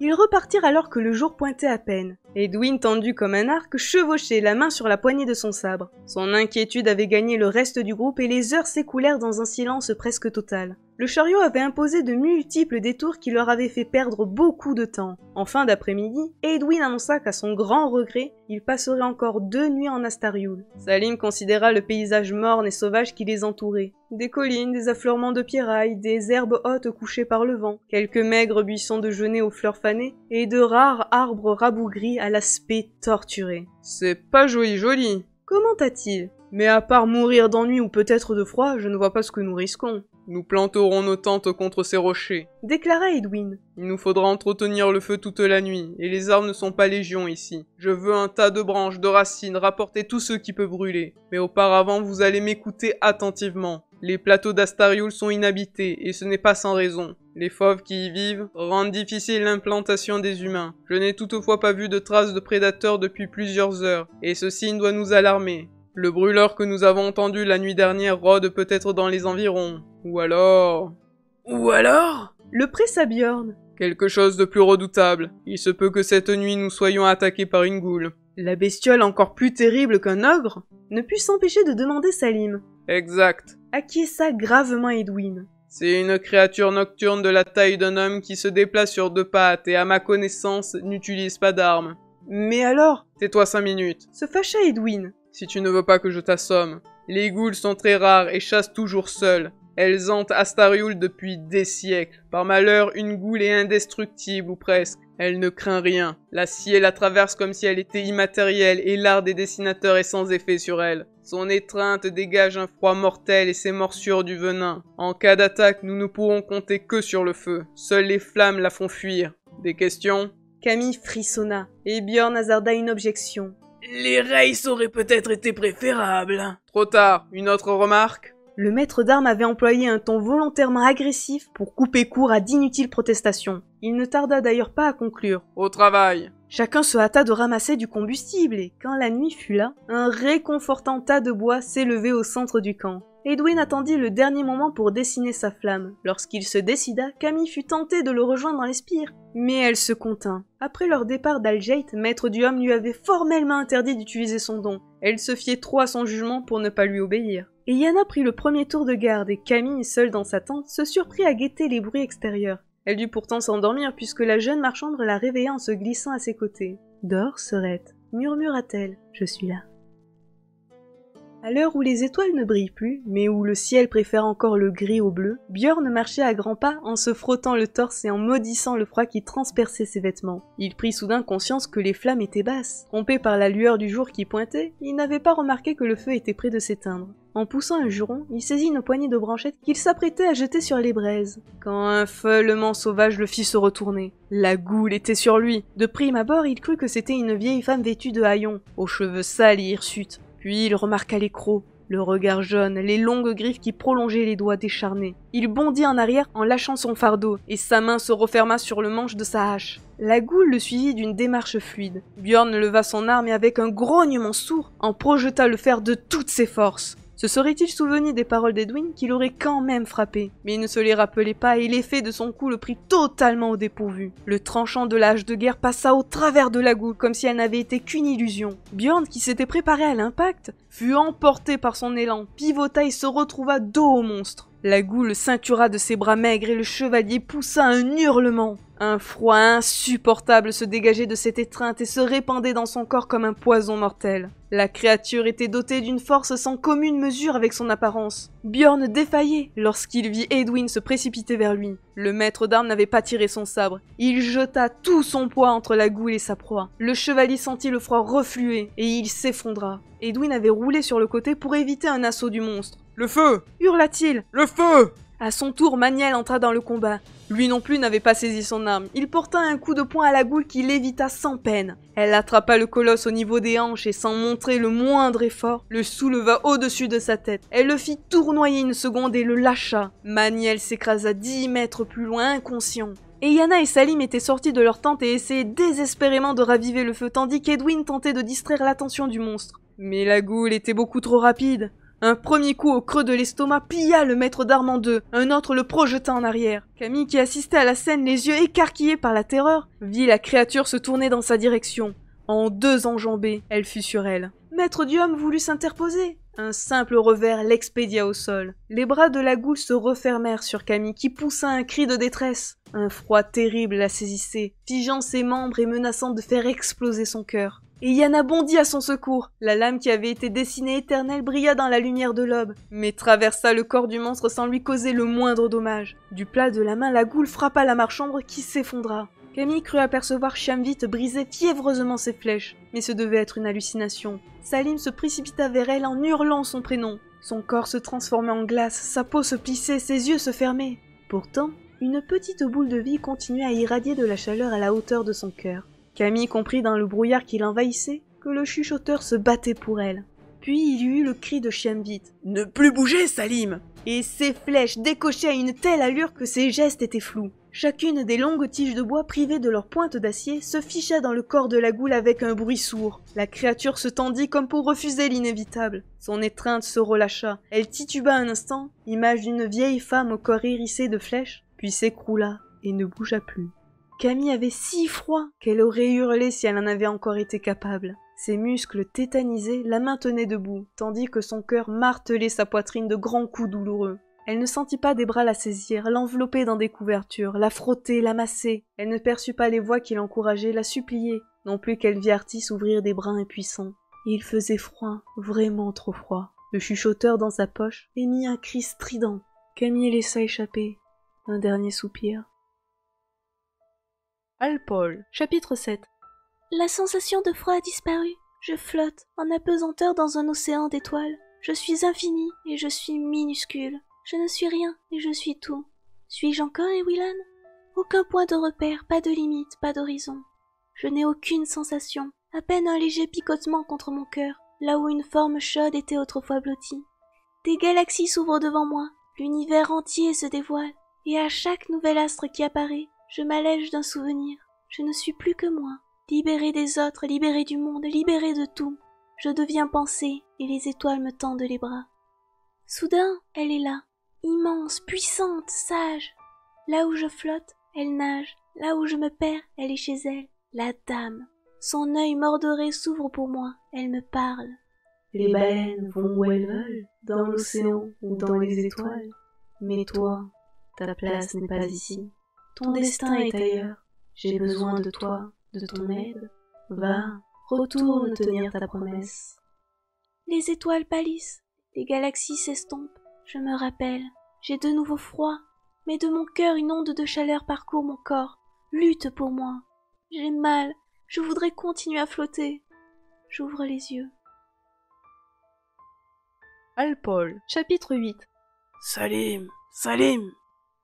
Ils repartirent alors que le jour pointait à peine. Edwin, tendu comme un arc, chevauchait, la main sur la poignée de son sabre. Son inquiétude avait gagné le reste du groupe et les heures s'écoulèrent dans un silence presque total. Le chariot avait imposé de multiples détours qui leur avaient fait perdre beaucoup de temps. En fin d'après-midi, Edwin annonça qu'à son grand regret, il passerait encore 2 nuits en Astariul. Salim considéra le paysage morne et sauvage qui les entourait. Des collines, des affleurements de pierrailles, des herbes hautes couchées par le vent, quelques maigres buissons de genêts aux fleurs fanées, et de rares arbres rabougris à l'aspect torturé. C'est pas joli. Commenta-t-il. Mais à part mourir d'ennui ou peut-être de froid, je ne vois pas ce que nous risquons. Nous planterons nos tentes contre ces rochers, déclara Edwin. Il nous faudra entretenir le feu toute la nuit, et les arbres ne sont pas légion ici. Je veux un tas de branches, de racines, rapporter tout ce qui peut brûler. Mais auparavant, vous allez m'écouter attentivement. Les plateaux d'Astariul sont inhabités, et ce n'est pas sans raison. Les fauves qui y vivent rendent difficile l'implantation des humains. Je n'ai toutefois pas vu de traces de prédateurs depuis plusieurs heures, et ce signe doit nous alarmer. Le brûleur que nous avons entendu la nuit dernière rôde peut-être dans les environs. Ou alors... Le pressa Bjorn. Quelque chose de plus redoutable. Il se peut que cette nuit nous soyons attaqués par une goule. La bestiole encore plus terrible qu'un ogre ne put s'empêcher de demander Salim. Exact. Acquiesça gravement Edwin. C'est une créature nocturne de la taille d'un homme qui se déplace sur 2 pattes et à ma connaissance n'utilise pas d'armes. Mais alors... Tais-toi 5 minutes. Se fâcha Edwin. Si tu ne veux pas que je t'assomme. Les ghouls sont très rares et chassent toujours seules. Elles hantent Astariul depuis des siècles. Par malheur, une goule est indestructible ou presque. Elle ne craint rien. L'acier la traverse comme si elle était immatérielle et l'art des dessinateurs est sans effet sur elle. Son étreinte dégage un froid mortel et ses morsures du venin. En cas d'attaque, nous ne pourrons compter que sur le feu. Seules les flammes la font fuir. Des questions ? Camille frissonna et Bjorn hasarda une objection. Les races auraient peut-être été préférables. Trop tard. Une autre remarque ? Le maître d'armes avait employé un ton volontairement agressif pour couper court à d'inutiles protestations. Il ne tarda d'ailleurs pas à conclure. Au travail. Chacun se hâta de ramasser du combustible et quand la nuit fut là, un réconfortant tas de bois s'élevait au centre du camp. Edwin attendit le dernier moment pour dessiner sa flamme. Lorsqu'il se décida, Camille fut tentée de le rejoindre dans les spires. Mais elle se contint. Après leur départ d'Algeit, maître du homme lui avait formellement interdit d'utiliser son don. Elle se fiait trop à son jugement pour ne pas lui obéir. Et Yana prit le premier tour de garde et Camille, seule dans sa tente, se surprit à guetter les bruits extérieurs. Elle dut pourtant s'endormir puisque la jeune marchande la réveilla en se glissant à ses côtés. « Dors, sœurette, murmura-t-elle, je suis là. » À l'heure où les étoiles ne brillent plus, mais où le ciel préfère encore le gris au bleu, Bjorn marchait à grands pas en se frottant le torse et en maudissant le froid qui transperçait ses vêtements. Il prit soudain conscience que les flammes étaient basses. Trompé par la lueur du jour qui pointait, il n'avait pas remarqué que le feu était près de s'éteindre. En poussant un juron, il saisit une poignée de branchettes qu'il s'apprêtait à jeter sur les braises, quand un feulement sauvage le fit se retourner. La goule était sur lui. De prime abord, il crut que c'était une vieille femme vêtue de haillons, aux cheveux sales et hirsutes. Puis il remarqua les crocs, le regard jaune, les longues griffes qui prolongeaient les doigts décharnés. Il bondit en arrière en lâchant son fardeau, et sa main se referma sur le manche de sa hache. La goule le suivit d'une démarche fluide. Bjorn leva son arme et avec un grognement sourd, en projeta le fer de toutes ses forces. Se serait-il souvenu des paroles d'Edwin qu'il aurait quand même frappé? Mais il ne se les rappelait pas et l'effet de son coup le prit totalement au dépourvu. Le tranchant de la hache de guerre passa au travers de la goule comme si elle n'avait été qu'une illusion. Bjorn, qui s'était préparé à l'impact, fut emporté par son élan, pivota et se retrouva dos au monstre. La goule le ceintura de ses bras maigres et le chevalier poussa un hurlement. Un froid insupportable se dégageait de cette étreinte et se répandait dans son corps comme un poison mortel. La créature était dotée d'une force sans commune mesure avec son apparence. Bjorn défaillait lorsqu'il vit Edwin se précipiter vers lui. Le maître d'armes n'avait pas tiré son sabre. Il jeta tout son poids entre la goule et sa proie. Le chevalier sentit le froid refluer et il s'effondra. Edwin avait roulé sur le côté pour éviter un assaut du monstre. Le feu! Hurla-t-il. Le feu! À son tour, Maniel entra dans le combat. Lui non plus n'avait pas saisi son arme. Il porta un coup de poing à la goule qui l'évita sans peine. Elle attrapa le colosse au niveau des hanches et sans montrer le moindre effort, le souleva au-dessus de sa tête. Elle le fit tournoyer une seconde et le lâcha. Maniel s'écrasa 10 mètres plus loin, inconscient. Et Yana et Salim étaient sortis de leur tente et essayaient désespérément de raviver le feu, tandis qu'Edwin tentait de distraire l'attention du monstre. Mais la goule était beaucoup trop rapide. Un premier coup au creux de l'estomac plia le maître d'armes en deux, un autre le projeta en arrière. Camille, qui assistait à la scène les yeux écarquillés par la terreur, vit la créature se tourner dans sa direction. En 2 enjambées, elle fut sur elle. Maître Diom voulut s'interposer. Un simple revers l'expédia au sol. Les bras de la goule se refermèrent sur Camille, qui poussa un cri de détresse. Un froid terrible la saisissait, figeant ses membres et menaçant de faire exploser son cœur. Et Yana bondit à son secours. La lame qui avait été dessinée éternelle brilla dans la lumière de l'aube, mais traversa le corps du monstre sans lui causer le moindre dommage. Du plat de la main, la goule frappa la marche-ombre qui s'effondra. Camille crut apercevoir Shamvit briser fiévreusement ses flèches, mais ce devait être une hallucination. Salim se précipita vers elle en hurlant son prénom. Son corps se transformait en glace, sa peau se plissait, ses yeux se fermaient. Pourtant, une petite boule de vie continuait à irradier de la chaleur à la hauteur de son cœur. Camille comprit dans le brouillard qui l'envahissait que le chuchoteur se battait pour elle. Puis il y eut le cri de Shamvit. « Ne plus bouger, Salim !» Et ses flèches décochaient à une telle allure que ses gestes étaient flous. Chacune des longues tiges de bois privées de leur pointe d'acier se ficha dans le corps de la goule avec un bruit sourd. La créature se tendit comme pour refuser l'inévitable. Son étreinte se relâcha. Elle tituba un instant, image d'une vieille femme au corps hérissé de flèches, puis s'écroula et ne bougea plus. Camille avait si froid qu'elle aurait hurlé si elle en avait encore été capable. Ses muscles tétanisés la maintenaient debout, tandis que son cœur martelait sa poitrine de grands coups douloureux. Elle ne sentit pas des bras la saisir, l'envelopper dans des couvertures, la frotter, la masser. Elle ne perçut pas les voix qui l'encourageaient, la suppliaient, non plus qu'elle vit Artis ouvrir des bras impuissants. Il faisait froid, vraiment trop froid. Le chuchoteur dans sa poche émit un cri strident. Camille laissa échapper un dernier soupir. Alpol. Chapitre 7. La sensation de froid a disparu. Je flotte, en apesanteur dans un océan d'étoiles. Je suis infini et je suis minuscule. Je ne suis rien et je suis tout. Suis-je encore Ewillan? Aucun point de repère, pas de limite, pas d'horizon. Je n'ai aucune sensation, à peine un léger picotement contre mon cœur, là où une forme chaude était autrefois blottie. Des galaxies s'ouvrent devant moi, l'univers entier se dévoile, et à chaque nouvel astre qui apparaît, je m'allège d'un souvenir. Je ne suis plus que moi, libérée des autres, libérée du monde, libérée de tout. Je deviens pensée, et les étoiles me tendent les bras. Soudain, elle est là, immense, puissante, sage. Là où je flotte, elle nage. Là où je me perds, elle est chez elle, la dame. Son œil mordoré s'ouvre pour moi, elle me parle. Les baleines vont où elles veulent, dans l'océan ou dans les étoiles. Mais toi, ta place n'est pas ici. Ton destin est ailleurs. J'ai besoin de toi, de ton aide. Va, retourne tenir ta promesse. Les étoiles pâlissent, les galaxies s'estompent. Je me rappelle, j'ai de nouveau froid, mais de mon cœur une onde de chaleur parcourt mon corps, lutte pour moi. J'ai mal, je voudrais continuer à flotter. J'ouvre les yeux. Alpol. Chapitre 8. Salim, Salim,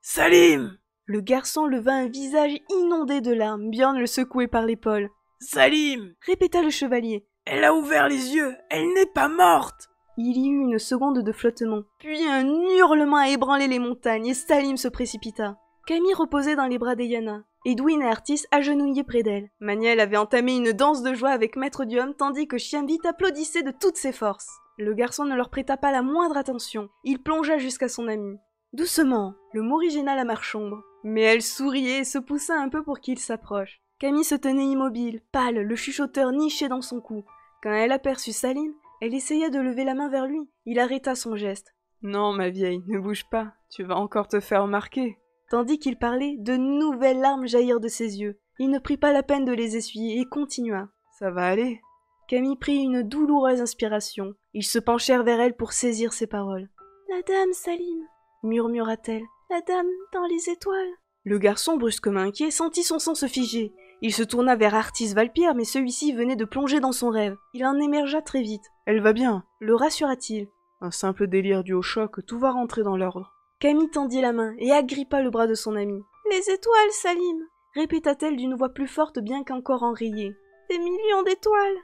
Salim! Le garçon leva un visage inondé de larmes, Bjorn le secouait par l'épaule. Salim! Répéta le chevalier. Elle a ouvert les yeux, elle n'est pas morte! Il y eut une seconde de flottement, puis un hurlement a ébranlé les montagnes et Salim se précipita. Camille reposait dans les bras d'Eyana. Edwin et Artis agenouillés près d'elle. Maniel avait entamé une danse de joie avec Maître Diom tandis que Shamvit applaudissait de toutes ses forces. Le garçon ne leur prêta pas la moindre attention. Il plongea jusqu'à son amie. Doucement, le morigéna la marche-ombre. Mais elle souriait et se poussa un peu pour qu'il s'approche. Camille se tenait immobile, pâle, le chuchoteur niché dans son cou. Quand elle aperçut Salim, elle essaya de lever la main vers lui. Il arrêta son geste. « Non, ma vieille, ne bouge pas, tu vas encore te faire remarquer. » Tandis qu'il parlait, de nouvelles larmes jaillirent de ses yeux. Il ne prit pas la peine de les essuyer et continua. « Ça va aller. » Camille prit une douloureuse inspiration. Ils se penchèrent vers elle pour saisir ses paroles. « La dame, Salim !» murmura-t-elle. « La dame dans les étoiles !» Le garçon, brusquement inquiet, sentit son sang se figer. Il se tourna vers Artis Valpierre, mais celui-ci venait de plonger dans son rêve. Il en émergea très vite. « Elle va bien !» le rassura-t-il. Un simple délire dû au choc, tout va rentrer dans l'ordre. Camille tendit la main et agrippa le bras de son ami. « Les étoiles, Salim !» répéta-t-elle d'une voix plus forte bien qu'encore enrayée. « Des millions d'étoiles !»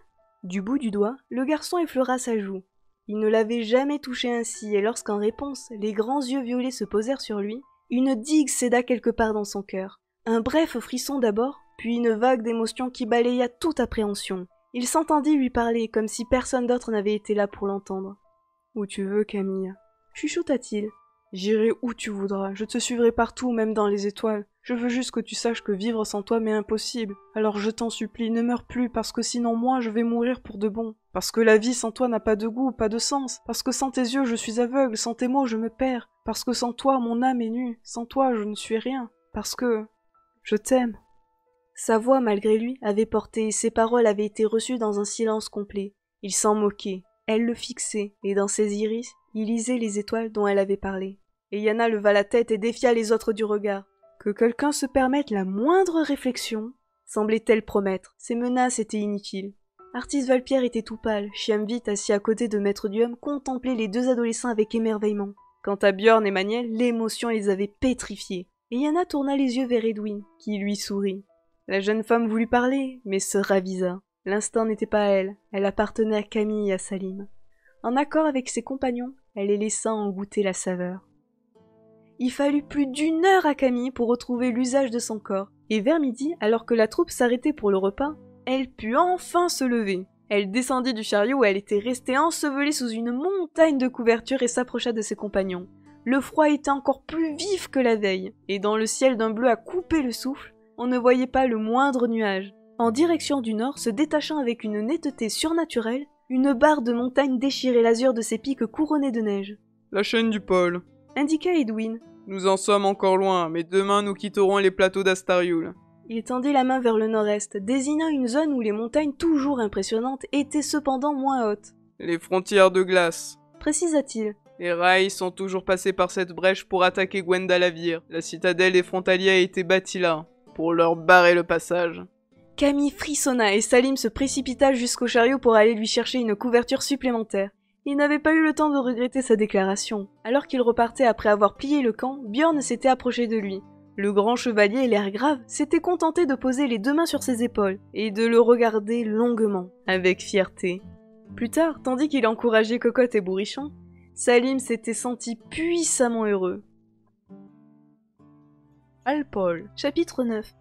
Du bout du doigt, le garçon effleura sa joue. Il ne l'avait jamais touchée ainsi, et lorsqu'en réponse, les grands yeux violets se posèrent sur lui, une digue céda quelque part dans son cœur. Un bref frisson d'abord, puis une vague d'émotion qui balaya toute appréhension. Il s'entendit lui parler, comme si personne d'autre n'avait été là pour l'entendre. « Où tu veux, Camille ?» chuchota-t-il. « J'irai où tu voudras, je te suivrai partout, même dans les étoiles. Je veux juste que tu saches que vivre sans toi m'est impossible. Alors je t'en supplie, ne meurs plus, parce que sinon moi je vais mourir pour de bon. Parce que la vie sans toi n'a pas de goût, pas de sens. Parce que sans tes yeux je suis aveugle, sans tes mots je me perds. Parce que sans toi mon âme est nue, sans toi je ne suis rien. Parce que... je t'aime. » Sa voix, malgré lui, avait porté, et ses paroles avaient été reçues dans un silence complet. Il s'en moquait. Elle le fixait, et dans ses iris, il lisait les étoiles dont elle avait parlé. Et Yana leva la tête et défia les autres du regard. Que quelqu'un se permette la moindre réflexion, semblait-elle promettre. Ses menaces étaient inutiles. Artis Valpierre était tout pâle, Chiamvit, assis à côté de Maître Duhem, contemplait les deux adolescents avec émerveillement. Quant à Björn et Maniel, l'émotion les avait pétrifiés. Et Yana tourna les yeux vers Edwin, qui lui sourit. La jeune femme voulut parler, mais se ravisa. L'instant n'était pas à elle, elle appartenait à Camille et à Salim. En accord avec ses compagnons, elle les laissa en goûter la saveur. Il fallut plus d'1 heure à Camille pour retrouver l'usage de son corps, et vers midi, alors que la troupe s'arrêtait pour le repas, elle put enfin se lever. Elle descendit du chariot où elle était restée ensevelie sous une montagne de couvertures et s'approcha de ses compagnons. Le froid était encore plus vif que la veille, et dans le ciel d'un bleu à couper le souffle, on ne voyait pas le moindre nuage. En direction du nord, se détachant avec une netteté surnaturelle, une barre de montagne déchirait l'azur de ses pics couronnés de neige. « La chaîne du pôle », indiqua Edwin. « Nous en sommes encore loin, mais demain nous quitterons les plateaux d'Astariul. » Il tendit la main vers le nord-est, désignant une zone où les montagnes toujours impressionnantes étaient cependant moins hautes. « Les frontières de glace. » précisa-t-il. Les rails sont toujours passés par cette brèche pour attaquer Gwendalavir. La citadelle des frontaliers a été bâtie là, pour leur barrer le passage. Camille frissonna et Salim se précipita jusqu'au chariot pour aller lui chercher une couverture supplémentaire. Il n'avait pas eu le temps de regretter sa déclaration. Alors qu'il repartait après avoir plié le camp, Björn s'était approché de lui. Le grand chevalier, l'air grave, s'était contenté de poser les 2 mains sur ses épaules et de le regarder longuement, avec fierté. Plus tard, tandis qu'il encourageait Cocotte et Bourrichon, Salim s'était senti puissamment heureux. Alpol, chapitre 9.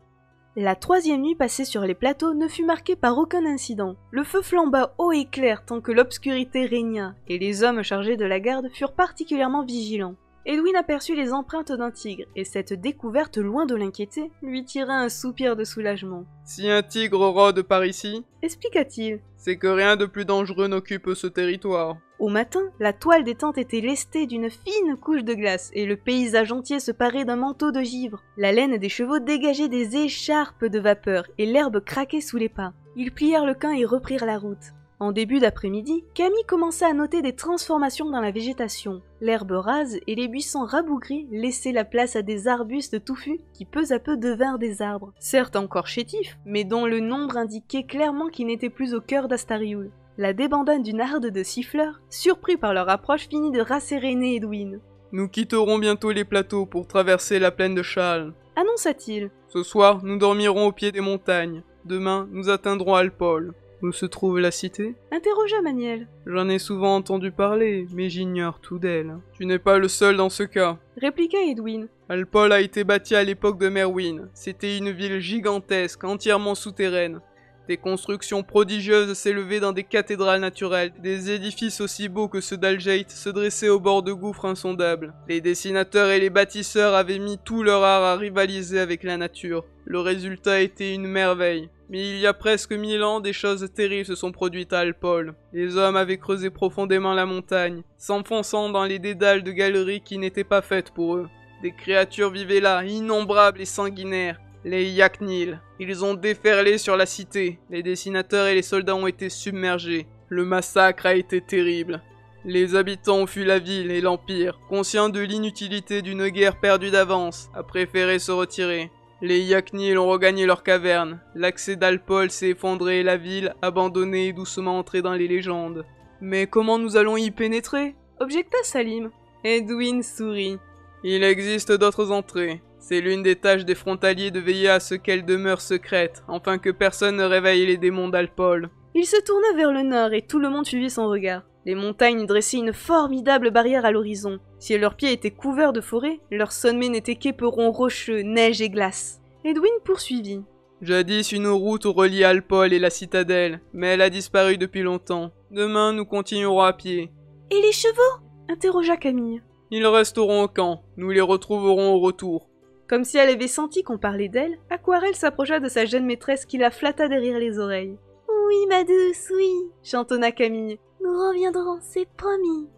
La 3e nuit passée sur les plateaux ne fut marquée par aucun incident. Le feu flamba haut et clair tant que l'obscurité régna, et les hommes chargés de la garde furent particulièrement vigilants. Edwin aperçut les empreintes d'un tigre, et cette découverte, loin de l'inquiéter, lui tira un soupir de soulagement. « Si un tigre rôde par ici, expliqua-t-il, c'est que rien de plus dangereux n'occupe ce territoire. » Au matin, la toile des tentes était lestée d'une fine couche de glace et le paysage entier se parait d'un manteau de givre. La laine des chevaux dégageait des écharpes de vapeur et l'herbe craquait sous les pas. Ils plièrent le camp et reprirent la route. En début d'après-midi, Camille commença à noter des transformations dans la végétation. L'herbe rase et les buissons rabougris laissaient la place à des arbustes touffus qui peu à peu devinrent des arbres. Certes encore chétifs, mais dont le nombre indiquait clairement qu'ils n'étaient plus au cœur d'Astariul. La débandade d'une harde de siffleurs, surpris par leur approche, finit de rasséréner Edwin. « Nous quitterons bientôt les plateaux pour traverser la plaine de Chal. » annonça-t-il. « Ce soir, nous dormirons au pied des montagnes. Demain, nous atteindrons Alpol. » « Où se trouve la cité ?» interrogea Maniel. « J'en ai souvent entendu parler, mais j'ignore tout d'elle. Tu n'es pas le seul dans ce cas. » répliqua Edwin. Alpol a été bâti à l'époque de Merwin. C'était une ville gigantesque, entièrement souterraine. Des constructions prodigieuses s'élevaient dans des cathédrales naturelles. Des édifices aussi beaux que ceux d'Algeit se dressaient au bord de gouffres insondables. Les dessinateurs et les bâtisseurs avaient mis tout leur art à rivaliser avec la nature. Le résultat était une merveille. Mais il y a presque 1000 ans, des choses terribles se sont produites à Alpol. Les hommes avaient creusé profondément la montagne, s'enfonçant dans les dédales de galeries qui n'étaient pas faites pour eux. Des créatures vivaient là, innombrables et sanguinaires. Les Yaknil. Ils ont déferlé sur la cité. Les dessinateurs et les soldats ont été submergés. Le massacre a été terrible. Les habitants ont fui la ville et l'Empire, conscients de l'inutilité d'une guerre perdue d'avance, a préféré se retirer. Les Yaknil ont regagné leurs cavernes. L'accès d'Alpol s'est effondré et la ville, abandonnée, est doucement entrée dans les légendes. « Mais comment nous allons y pénétrer ?» objecta Salim. Edwin sourit. « Il existe d'autres entrées. C'est l'une des tâches des frontaliers de veiller à ce qu'elles demeurent secrètes, afin que personne ne réveille les démons d'Alpol. Il se tourna vers le nord et tout le monde suivit son regard. Les montagnes dressaient une formidable barrière à l'horizon. Si leurs pieds étaient couverts de forêt, leur sommet n'était qu'éperon rocheux, neige et glace. Edwin poursuivit. Jadis une route reliait Alpol et la citadelle, mais elle a disparu depuis longtemps. Demain nous continuerons à pied. Et les chevaux? Interrogea Camille. Ils resteront au camp, nous les retrouverons au retour. Comme si elle avait senti qu'on parlait d'elle, Aquarelle s'approcha de sa jeune maîtresse qui la flatta derrière les oreilles. Oui, ma douce, oui. Chantonna Camille. Nous reviendrons, c'est promis.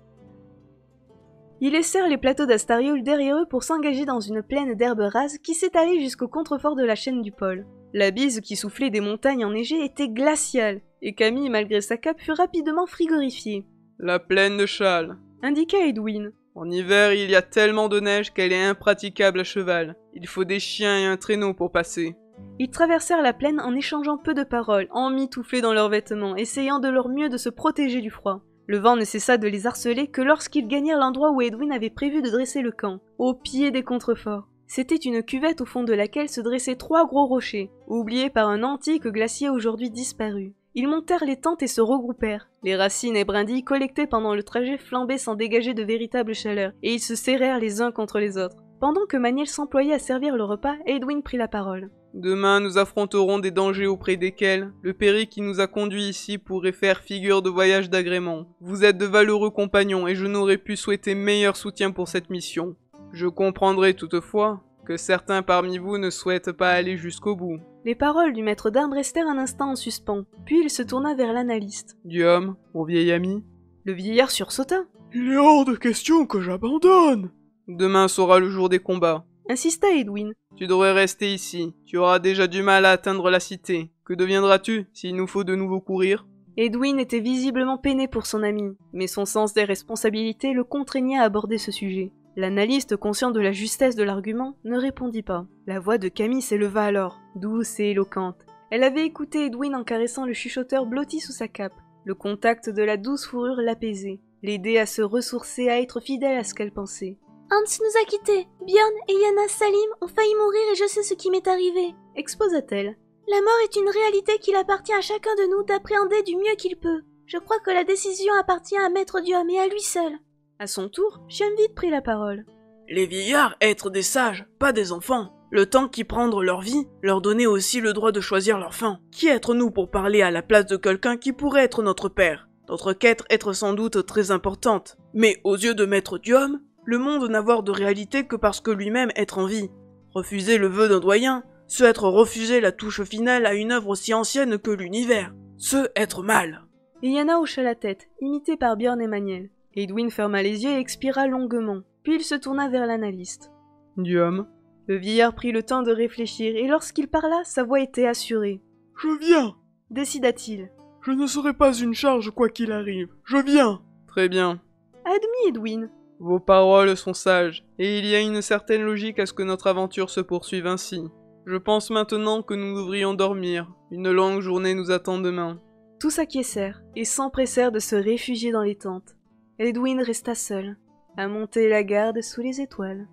Ils laissèrent les plateaux d'Astariol derrière eux pour s'engager dans une plaine d'herbe rase qui s'étalait jusqu'au contrefort de la chaîne du pôle. La bise qui soufflait des montagnes enneigées était glaciale, et Camille, malgré sa cape, fut rapidement frigorifiée. La plaine de Châle, Indiqua Edwin. En hiver, il y a tellement de neige qu'elle est impraticable à cheval. Il faut des chiens et un traîneau pour passer. Ils traversèrent la plaine en échangeant peu de paroles, emmitouflés dans leurs vêtements, essayant de leur mieux de se protéger du froid. Le vent ne cessa de les harceler que lorsqu'ils gagnèrent l'endroit où Edwin avait prévu de dresser le camp, au pied des contreforts. C'était une cuvette au fond de laquelle se dressaient 3 gros rochers, oubliés par un antique glacier aujourd'hui disparu. Ils montèrent les tentes et se regroupèrent. Les racines et brindilles collectées pendant le trajet flambaient sans dégager de véritable chaleur, et ils se serrèrent les uns contre les autres. Pendant que Maniel s'employait à servir le repas, Edwin prit la parole. Demain, nous affronterons des dangers auprès desquels le péril qui nous a conduits ici pourrait faire figure de voyage d'agrément. Vous êtes de valeureux compagnons et je n'aurais pu souhaiter meilleur soutien pour cette mission. Je comprendrai toutefois que certains parmi vous ne souhaitent pas aller jusqu'au bout. Les paroles du maître d'armes restèrent un instant en suspens, puis il se tourna vers l'analyste. Guillaume, mon vieil ami. Le vieillard sursauta. Il est hors de question que j'abandonne. Demain sera le jour des combats. Insista Edwin. Tu devrais rester ici. Tu auras déjà du mal à atteindre la cité. Que deviendras-tu s'il nous faut de nouveau courir? Edwin était visiblement peiné pour son ami, mais son sens des responsabilités le contraignait à aborder ce sujet. L'analyste, conscient de la justesse de l'argument, ne répondit pas. La voix de Camille s'éleva alors, douce et éloquente. Elle avait écouté Edwin en caressant le chuchoteur blotti sous sa cape. Le contact de la douce fourrure l'apaisait, l'aidait à se ressourcer, à être fidèle à ce qu'elle pensait. Hans nous a quittés. Björn et Yana Salim ont failli mourir et je sais ce qui m'est arrivé. Exposa-t-elle. La mort est une réalité qu'il appartient à chacun de nous d'appréhender du mieux qu'il peut. Je crois que la décision appartient à Maître Diom et à lui seul. À son tour, Shenvid prit la parole. Les vieillards être des sages, pas des enfants. Le temps qui prendre leur vie, leur donner aussi le droit de choisir leur fin. Qui être-nous pour parler à la place de quelqu'un qui pourrait être notre père? Notre quête être sans doute très importante. Mais aux yeux de Maître Diom, le monde n'avoir de réalité que parce que lui-même être en vie. Refuser le vœu d'un doyen, ce être refuser la touche finale à une œuvre aussi ancienne que l'univers. Ce être mal. Et Yana hocha la tête, imitée par Björn et Maniel. Edwin ferma les yeux et expira longuement, puis il se tourna vers l'analyste. Diom. Le vieillard prit le temps de réfléchir, et lorsqu'il parla, sa voix était assurée. Je viens. Décida-t-il. Je ne serai pas une charge quoi qu'il arrive. Je viens. Très bien. Admis, Edwin. Vos paroles sont sages, et il y a une certaine logique à ce que notre aventure se poursuive ainsi. Je pense maintenant que nous devrions dormir. Une longue journée nous attend demain. Tous s'acquiescèrent, et s'empressèrent de se réfugier dans les tentes. Edwin resta seul, à monter la garde sous les étoiles.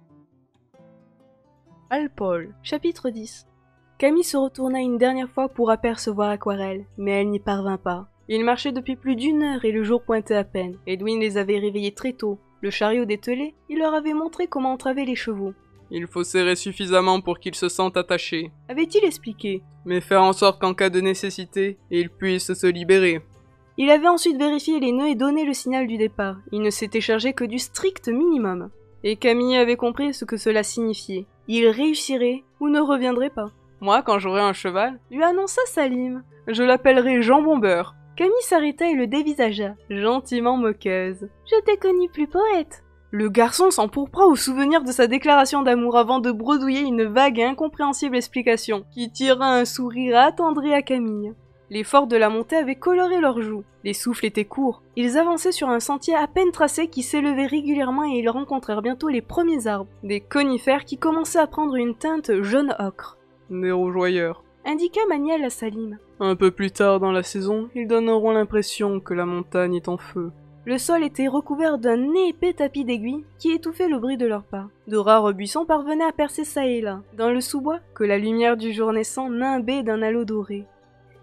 Alpol, chapitre 10. Camille se retourna une dernière fois pour apercevoir Aquarelle, mais elle n'y parvint pas. Ils marchaient depuis plus d'1 heure et le jour pointait à peine. Edwin les avait réveillés très tôt. Le chariot dételé, il leur avait montré comment entraver les chevaux. Il faut serrer suffisamment pour qu'ils se sentent attachés. Avait-il expliqué. Mais faire en sorte qu'en cas de nécessité, ils puissent se libérer. Il avait ensuite vérifié les nœuds et donné le signal du départ. Il ne s'était chargé que du strict minimum. Et Camille avait compris ce que cela signifiait. Il réussirait ou ne reviendrait pas. Moi, quand j'aurai un cheval, lui annonça Salim. Je l'appellerai Jambon Beurre. Camille s'arrêta et le dévisagea, gentiment moqueuse. Je t'ai connu plus poète. Le garçon s'empourpra au souvenir de sa déclaration d'amour avant de bredouiller une vague et incompréhensible explication, qui tira un sourire attendri à Camille. L'effort de la montée avait coloré leurs joues. Les souffles étaient courts. Ils avançaient sur un sentier à peine tracé qui s'élevait régulièrement et ils rencontrèrent bientôt les premiers arbres, des conifères qui commençaient à prendre une teinte jaune ocre. Des rougeoyeurs, indiqua Maniel à Salim. Un peu plus tard dans la saison, ils donneront l'impression que la montagne est en feu. Le sol était recouvert d'un épais tapis d'aiguilles qui étouffaient le bruit de leurs pas. De rares buissons parvenaient à percer çà et là, dans le sous-bois, que la lumière du jour naissant nimbait d'un halo doré.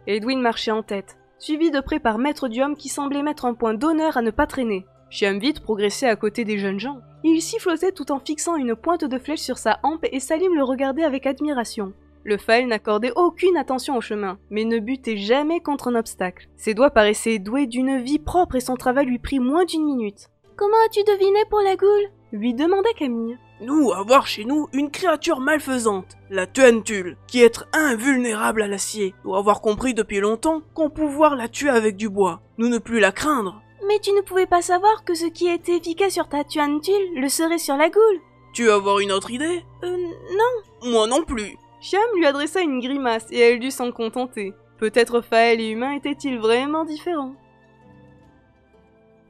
Edwin marchait en tête, suivi de près par Maître Diom qui semblait mettre un point d'honneur à ne pas traîner. Chiamvit progressait à côté des jeunes gens. Il sifflotait tout en fixant une pointe de flèche sur sa hampe et Salim le regardait avec admiration. Le Faël n'accordait aucune attention au chemin, mais ne butait jamais contre un obstacle. Ses doigts paraissaient doués d'une vie propre et son travail lui prit moins d'1 minute. « Comment as-tu deviné pour la goule ?» lui demanda Camille. Nous, avoir chez nous une créature malfaisante, la Tuantule, qui est invulnérable à l'acier, doit avoir compris depuis longtemps qu'on pouvoir la tuer avec du bois, nous ne plus la craindre. Mais tu ne pouvais pas savoir que ce qui était efficace sur ta Tuantule le serait sur la goule. Tu veux avoir une autre idée? Non. Moi non plus. Chiam lui adressa une grimace et elle dut s'en contenter. Peut-être Faël et humains étaient-ils vraiment différents?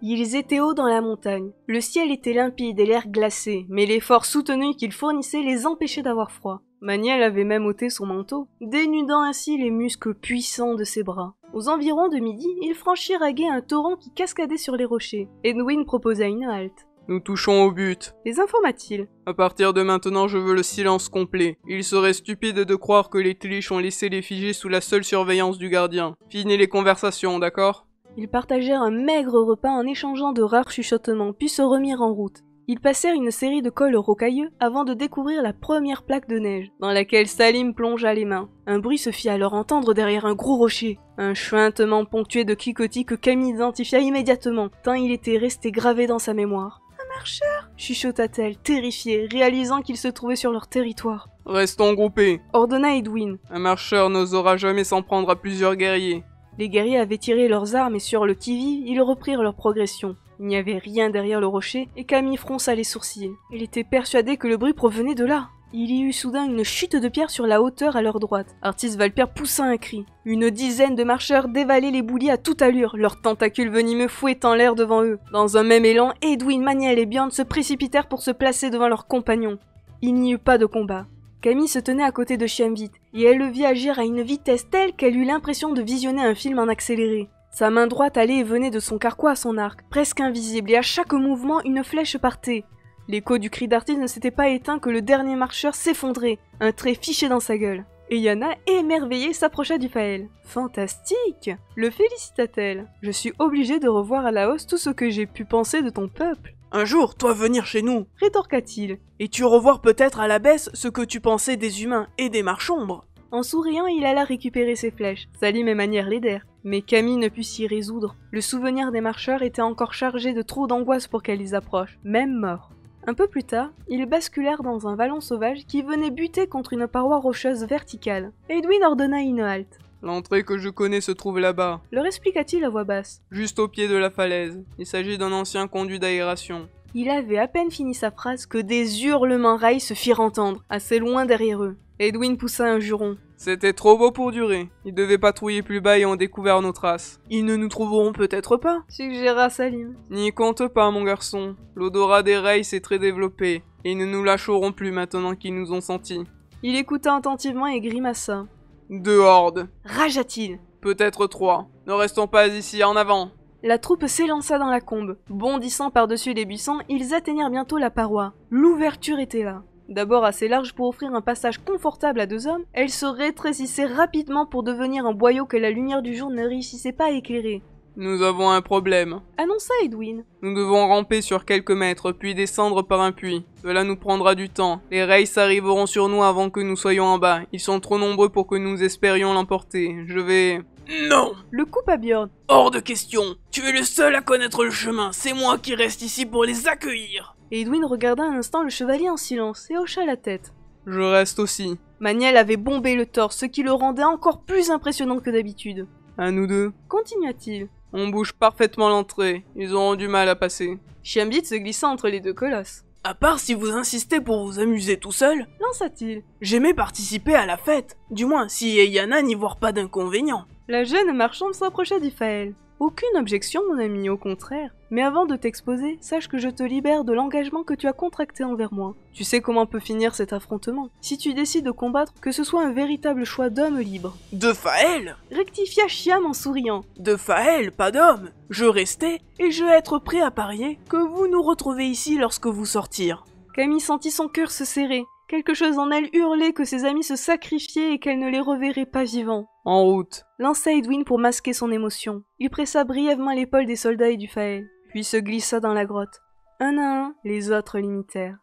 Ils étaient hauts dans la montagne. Le ciel était limpide et l'air glacé, mais l'effort soutenu qu'il fournissait les empêchait d'avoir froid. Maniel avait même ôté son manteau, dénudant ainsi les muscles puissants de ses bras. Aux environs de midi, ils franchirent à gué un torrent qui cascadait sur les rochers. Edwin proposa une halte. Nous touchons au but. Les informa-t-il. À partir de maintenant, je veux le silence complet. Il serait stupide de croire que les Tlish ont laissé les figés sous la seule surveillance du gardien. Finis les conversations, d'accord? Ils partagèrent un maigre repas en échangeant de rares chuchotements, puis se remirent en route. Ils passèrent une série de cols rocailleux avant de découvrir la première plaque de neige, dans laquelle Salim plongea les mains. Un bruit se fit alors entendre derrière un gros rocher. Un chuintement ponctué de cliquetis que Camille identifia immédiatement, tant il était resté gravé dans sa mémoire. « Un marcheur !» chuchota-t-elle, terrifiée, réalisant qu'il se trouvait sur leur territoire. « Restons groupés !» ordonna Edwin. « Un marcheur n'osera jamais s'en prendre à plusieurs guerriers. » Les guerriers avaient tiré leurs armes et sur le qui-vive, ils reprirent leur progression. Il n'y avait rien derrière le rocher et Camille fronça les sourcils. Elle était persuadée que le bruit provenait de là. Il y eut soudain une chute de pierre sur la hauteur à leur droite. Artis Valper poussa un cri. Une dizaine de marcheurs dévalaient les boulis à toute allure, leurs tentacules venimeux fouettant l'air devant eux. Dans un même élan, Edwin, Maniel et Bjorn se précipitèrent pour se placer devant leurs compagnons. Il n'y eut pas de combat. Camille se tenait à côté de Chiamvit, et elle le vit agir à une vitesse telle qu'elle eut l'impression de visionner un film en accéléré. Sa main droite allait et venait de son carquois à son arc, presque invisible, et à chaque mouvement, une flèche partait. L'écho du cri d'Artis ne s'était pas éteint que le dernier marcheur s'effondrait, un trait fiché dans sa gueule. Et Yana, émerveillée, s'approcha du Faël. « Fantastique !» le félicita-t-elle. « Je suis obligée de revoir à la hausse tout ce que j'ai pu penser de ton peuple. » Un jour, toi venir chez nous, rétorqua-t-il. Et tu revoir peut-être à la baisse ce que tu pensais des humains et des marchombres. En souriant, il alla récupérer ses flèches. Salim et Manière l'aidèrent. Mais Camille ne put s'y résoudre. Le souvenir des marcheurs était encore chargé de trop d'angoisse pour qu'elle les approche, même morts. Un peu plus tard, ils basculèrent dans un vallon sauvage qui venait buter contre une paroi rocheuse verticale. Edwin ordonna une halte. L'entrée que je connais se trouve là-bas. Leur expliqua-t-il à voix basse. Juste au pied de la falaise. Il s'agit d'un ancien conduit d'aération. Il avait à peine fini sa phrase que des hurlements rails se firent entendre, assez loin derrière eux. Edwin poussa un juron. C'était trop beau pour durer. Ils devaient patrouiller plus bas et ont découvert nos traces. Ils ne nous trouveront peut-être pas, suggéra Salim. N'y compte pas, mon garçon. L'odorat des rails s'est très développé, et ils ne nous lâcheront plus maintenant qu'ils nous ont sentis. Il écouta attentivement et grimaça. 2 hordes. Ragea-t-il. Peut-être 3. Ne restons pas ici, en avant. La troupe s'élança dans la combe. Bondissant par-dessus les buissons, ils atteignirent bientôt la paroi. L'ouverture était là. D'abord assez large pour offrir un passage confortable à 2 hommes, elle se rétrécissait rapidement pour devenir un boyau que la lumière du jour ne réussissait pas à éclairer. Nous avons un problème, annonça Edwin. Nous devons ramper sur quelques mètres, puis descendre par un puits. Cela nous prendra du temps. Les Rays arriveront sur nous avant que nous soyons en bas. Ils sont trop nombreux pour que nous espérions l'emporter. Je vais... Non! Le coupa Bjorn. Hors de question! Tu es le seul à connaître le chemin, c'est moi qui reste ici pour les accueillir! Edwin regarda un instant le chevalier en silence et hocha la tête. Je reste aussi. Maniel avait bombé le torse, ce qui le rendait encore plus impressionnant que d'habitude. À nous deux, continua-t-il. On bouge parfaitement l'entrée, ils auront du mal à passer. Chiamvit se glissa entre les 2 colosses. À part si vous insistez pour vous amuser tout seul, lança-t-il. J'aimais participer à la fête, du moins si Yana n'y voit pas d'inconvénient. La jeune marchande s'approcha du Faël. Aucune objection, mon ami, au contraire. Mais avant de t'exposer, sache que je te libère de l'engagement que tu as contracté envers moi. Tu sais comment peut finir cet affrontement. Si tu décides de combattre, que ce soit un véritable choix d'homme libre. De Faël? Rectifia Chiam en souriant. De Faël, pas d'homme. Je restais, et je vais être prêt à parier que vous nous retrouvez ici lorsque vous sortirez. Camille sentit son cœur se serrer. Quelque chose en elle hurlait que ses amis se sacrifiaient et qu'elle ne les reverrait pas vivants. En route. Lança Edwin pour masquer son émotion. Il pressa brièvement l'épaule des soldats et du Faël, puis se glissa dans la grotte. Un à un, les autres l'imitèrent.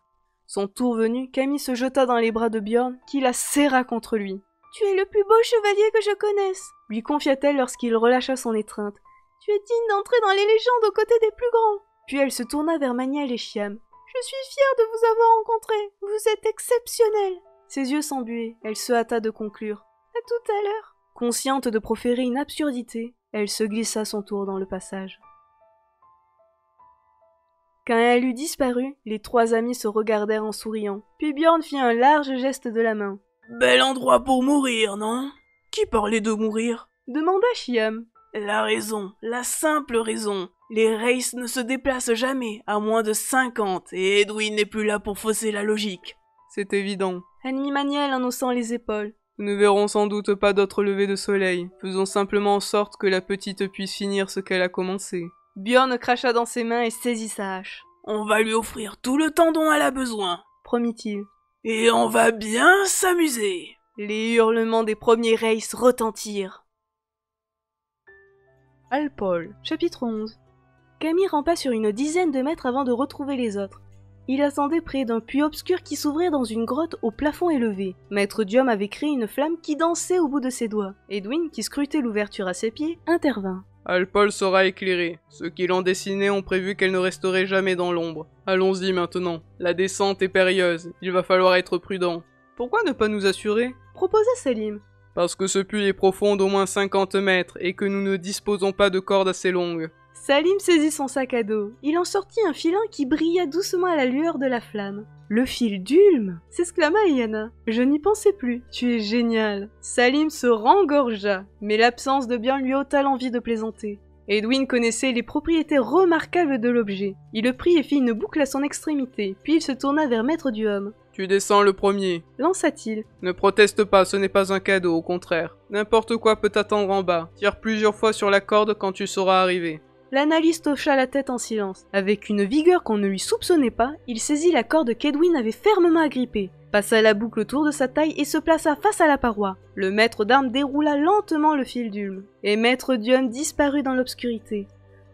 Son tour venu, Camille se jeta dans les bras de Bjorn, qui la serra contre lui. « Tu es le plus beau chevalier que je connaisse !» lui confia-t-elle lorsqu'il relâcha son étreinte. « Tu es digne d'entrer dans les légendes aux côtés des plus grands !» Puis elle se tourna vers Maniel et Chiam. « Je suis fière de vous avoir rencontrés. Vous êtes exceptionnels. » Ses yeux s'embuaient. Elle se hâta de conclure. « À tout à l'heure. » Consciente de proférer une absurdité, elle se glissa son tour dans le passage. Quand elle eut disparu, les trois amis se regardèrent en souriant, puis Bjorn fit un large geste de la main. « Bel endroit pour mourir, non? Qui parlait de mourir ?» demanda Chiam. « La raison, la simple raison. Les Races ne se déplacent jamais à moins de 50 et Edwin n'est plus là pour fausser la logique. » C'est évident. Admit Maniel en haussant les épaules. Nous ne verrons sans doute pas d'autre lever de soleil. Faisons simplement en sorte que la petite puisse finir ce qu'elle a commencé. Bjorn cracha dans ses mains et saisit sa hache. « On va lui offrir tout le temps dont elle a besoin, » promit-il. « Et on va bien s'amuser. » Les hurlements des premiers Races retentirent. Alpol, chapitre 11. Camille rampa sur une dizaine de mètres avant de retrouver les autres. Il attendait près d'un puits obscur qui s'ouvrait dans une grotte au plafond élevé. Maître Diom avait créé une flamme qui dansait au bout de ses doigts. Edwin, qui scrutait l'ouverture à ses pieds, intervint. Alpol sera éclairée. Ceux qui l'ont dessinée ont prévu qu'elle ne resterait jamais dans l'ombre. Allons-y maintenant. La descente est périlleuse. Il va falloir être prudent. Pourquoi ne pas nous assurer? Proposa Salim. Parce que ce puits est profond d'au moins 50 mètres et que nous ne disposons pas de cordes assez longues. Salim saisit son sac à dos. Il en sortit un filin qui brilla doucement à la lueur de la flamme. « Le fil d'Ulm !» s'exclama Iana. « Je n'y pensais plus. Tu es génial. » Salim se rengorgea, mais l'absence de Bjorn lui ôta l'envie de plaisanter. Edwin connaissait les propriétés remarquables de l'objet. Il le prit et fit une boucle à son extrémité, puis il se tourna vers Maître Diom. « Tu descends le premier. » lança-t-il. « Ne proteste pas, ce n'est pas un cadeau, au contraire. N'importe quoi peut t'attendre en bas. Tire plusieurs fois sur la corde quand tu sauras arriver. » L'analyste hocha la tête en silence. Avec une vigueur qu'on ne lui soupçonnait pas, il saisit la corde qu'Edwin avait fermement agrippée, passa la boucle autour de sa taille et se plaça face à la paroi. Le maître d'armes déroula lentement le fil d'Ulm, et Maître Diom disparut dans l'obscurité.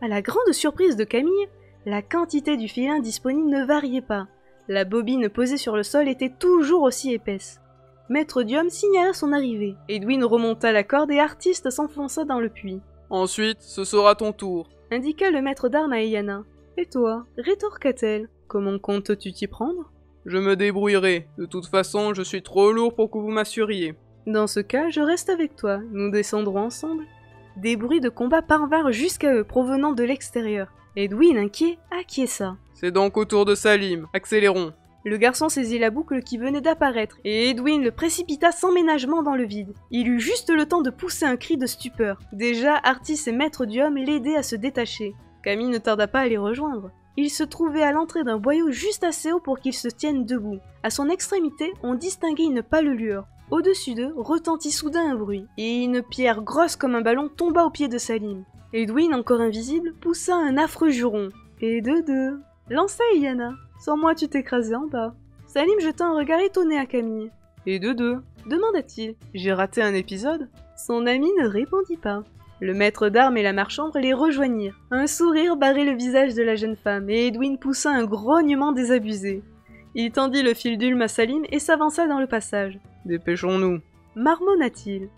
À la grande surprise de Camille, la quantité du filin disponible ne variait pas. La bobine posée sur le sol était toujours aussi épaisse. Maître Diom signala son arrivée. Edwin remonta la corde et Artiste s'enfonça dans le puits. « Ensuite, ce sera ton tour. » indiqua le maître d'armes à Iana. « Et toi » rétorqua-t-elle. « Comment comptes-tu t'y prendre ?»« Je me débrouillerai. De toute façon, je suis trop lourd pour que vous m'assuriez. » »« Dans ce cas, je reste avec toi. Nous descendrons ensemble. » Des bruits de combat parvinrent jusqu'à eux, provenant de l'extérieur. Edwin, inquiet, acquiesça. « C'est donc au tour de Salim. Accélérons. » Le garçon saisit la boucle qui venait d'apparaître, et Edwin le précipita sans ménagement dans le vide. Il eut juste le temps de pousser un cri de stupeur. Déjà, Artis et Maître Diom l'aidaient à se détacher. Camille ne tarda pas à les rejoindre. Il se trouvait à l'entrée d'un boyau juste assez haut pour qu'il se tienne debout. À son extrémité, on distinguait une pâle lueur. Au-dessus d'eux, retentit soudain un bruit, et une pierre grosse comme un ballon tomba au pied de Salim. Edwin, encore invisible, poussa un affreux juron. « Et de deux !» lança Iana. Sans moi, tu t'écrasais en bas. Salim jeta un regard étonné à Camille. « Et de deux ?» demanda-t-il. « J'ai raté un épisode ?» Son ami ne répondit pas. Le maître d'armes et la marchande les rejoignirent. Un sourire barrait le visage de la jeune femme, et Edwin poussa un grognement désabusé. Il tendit le fil d'Ulm à Salim et s'avança dans le passage. « Dépêchons-nous » marmonna-t-il.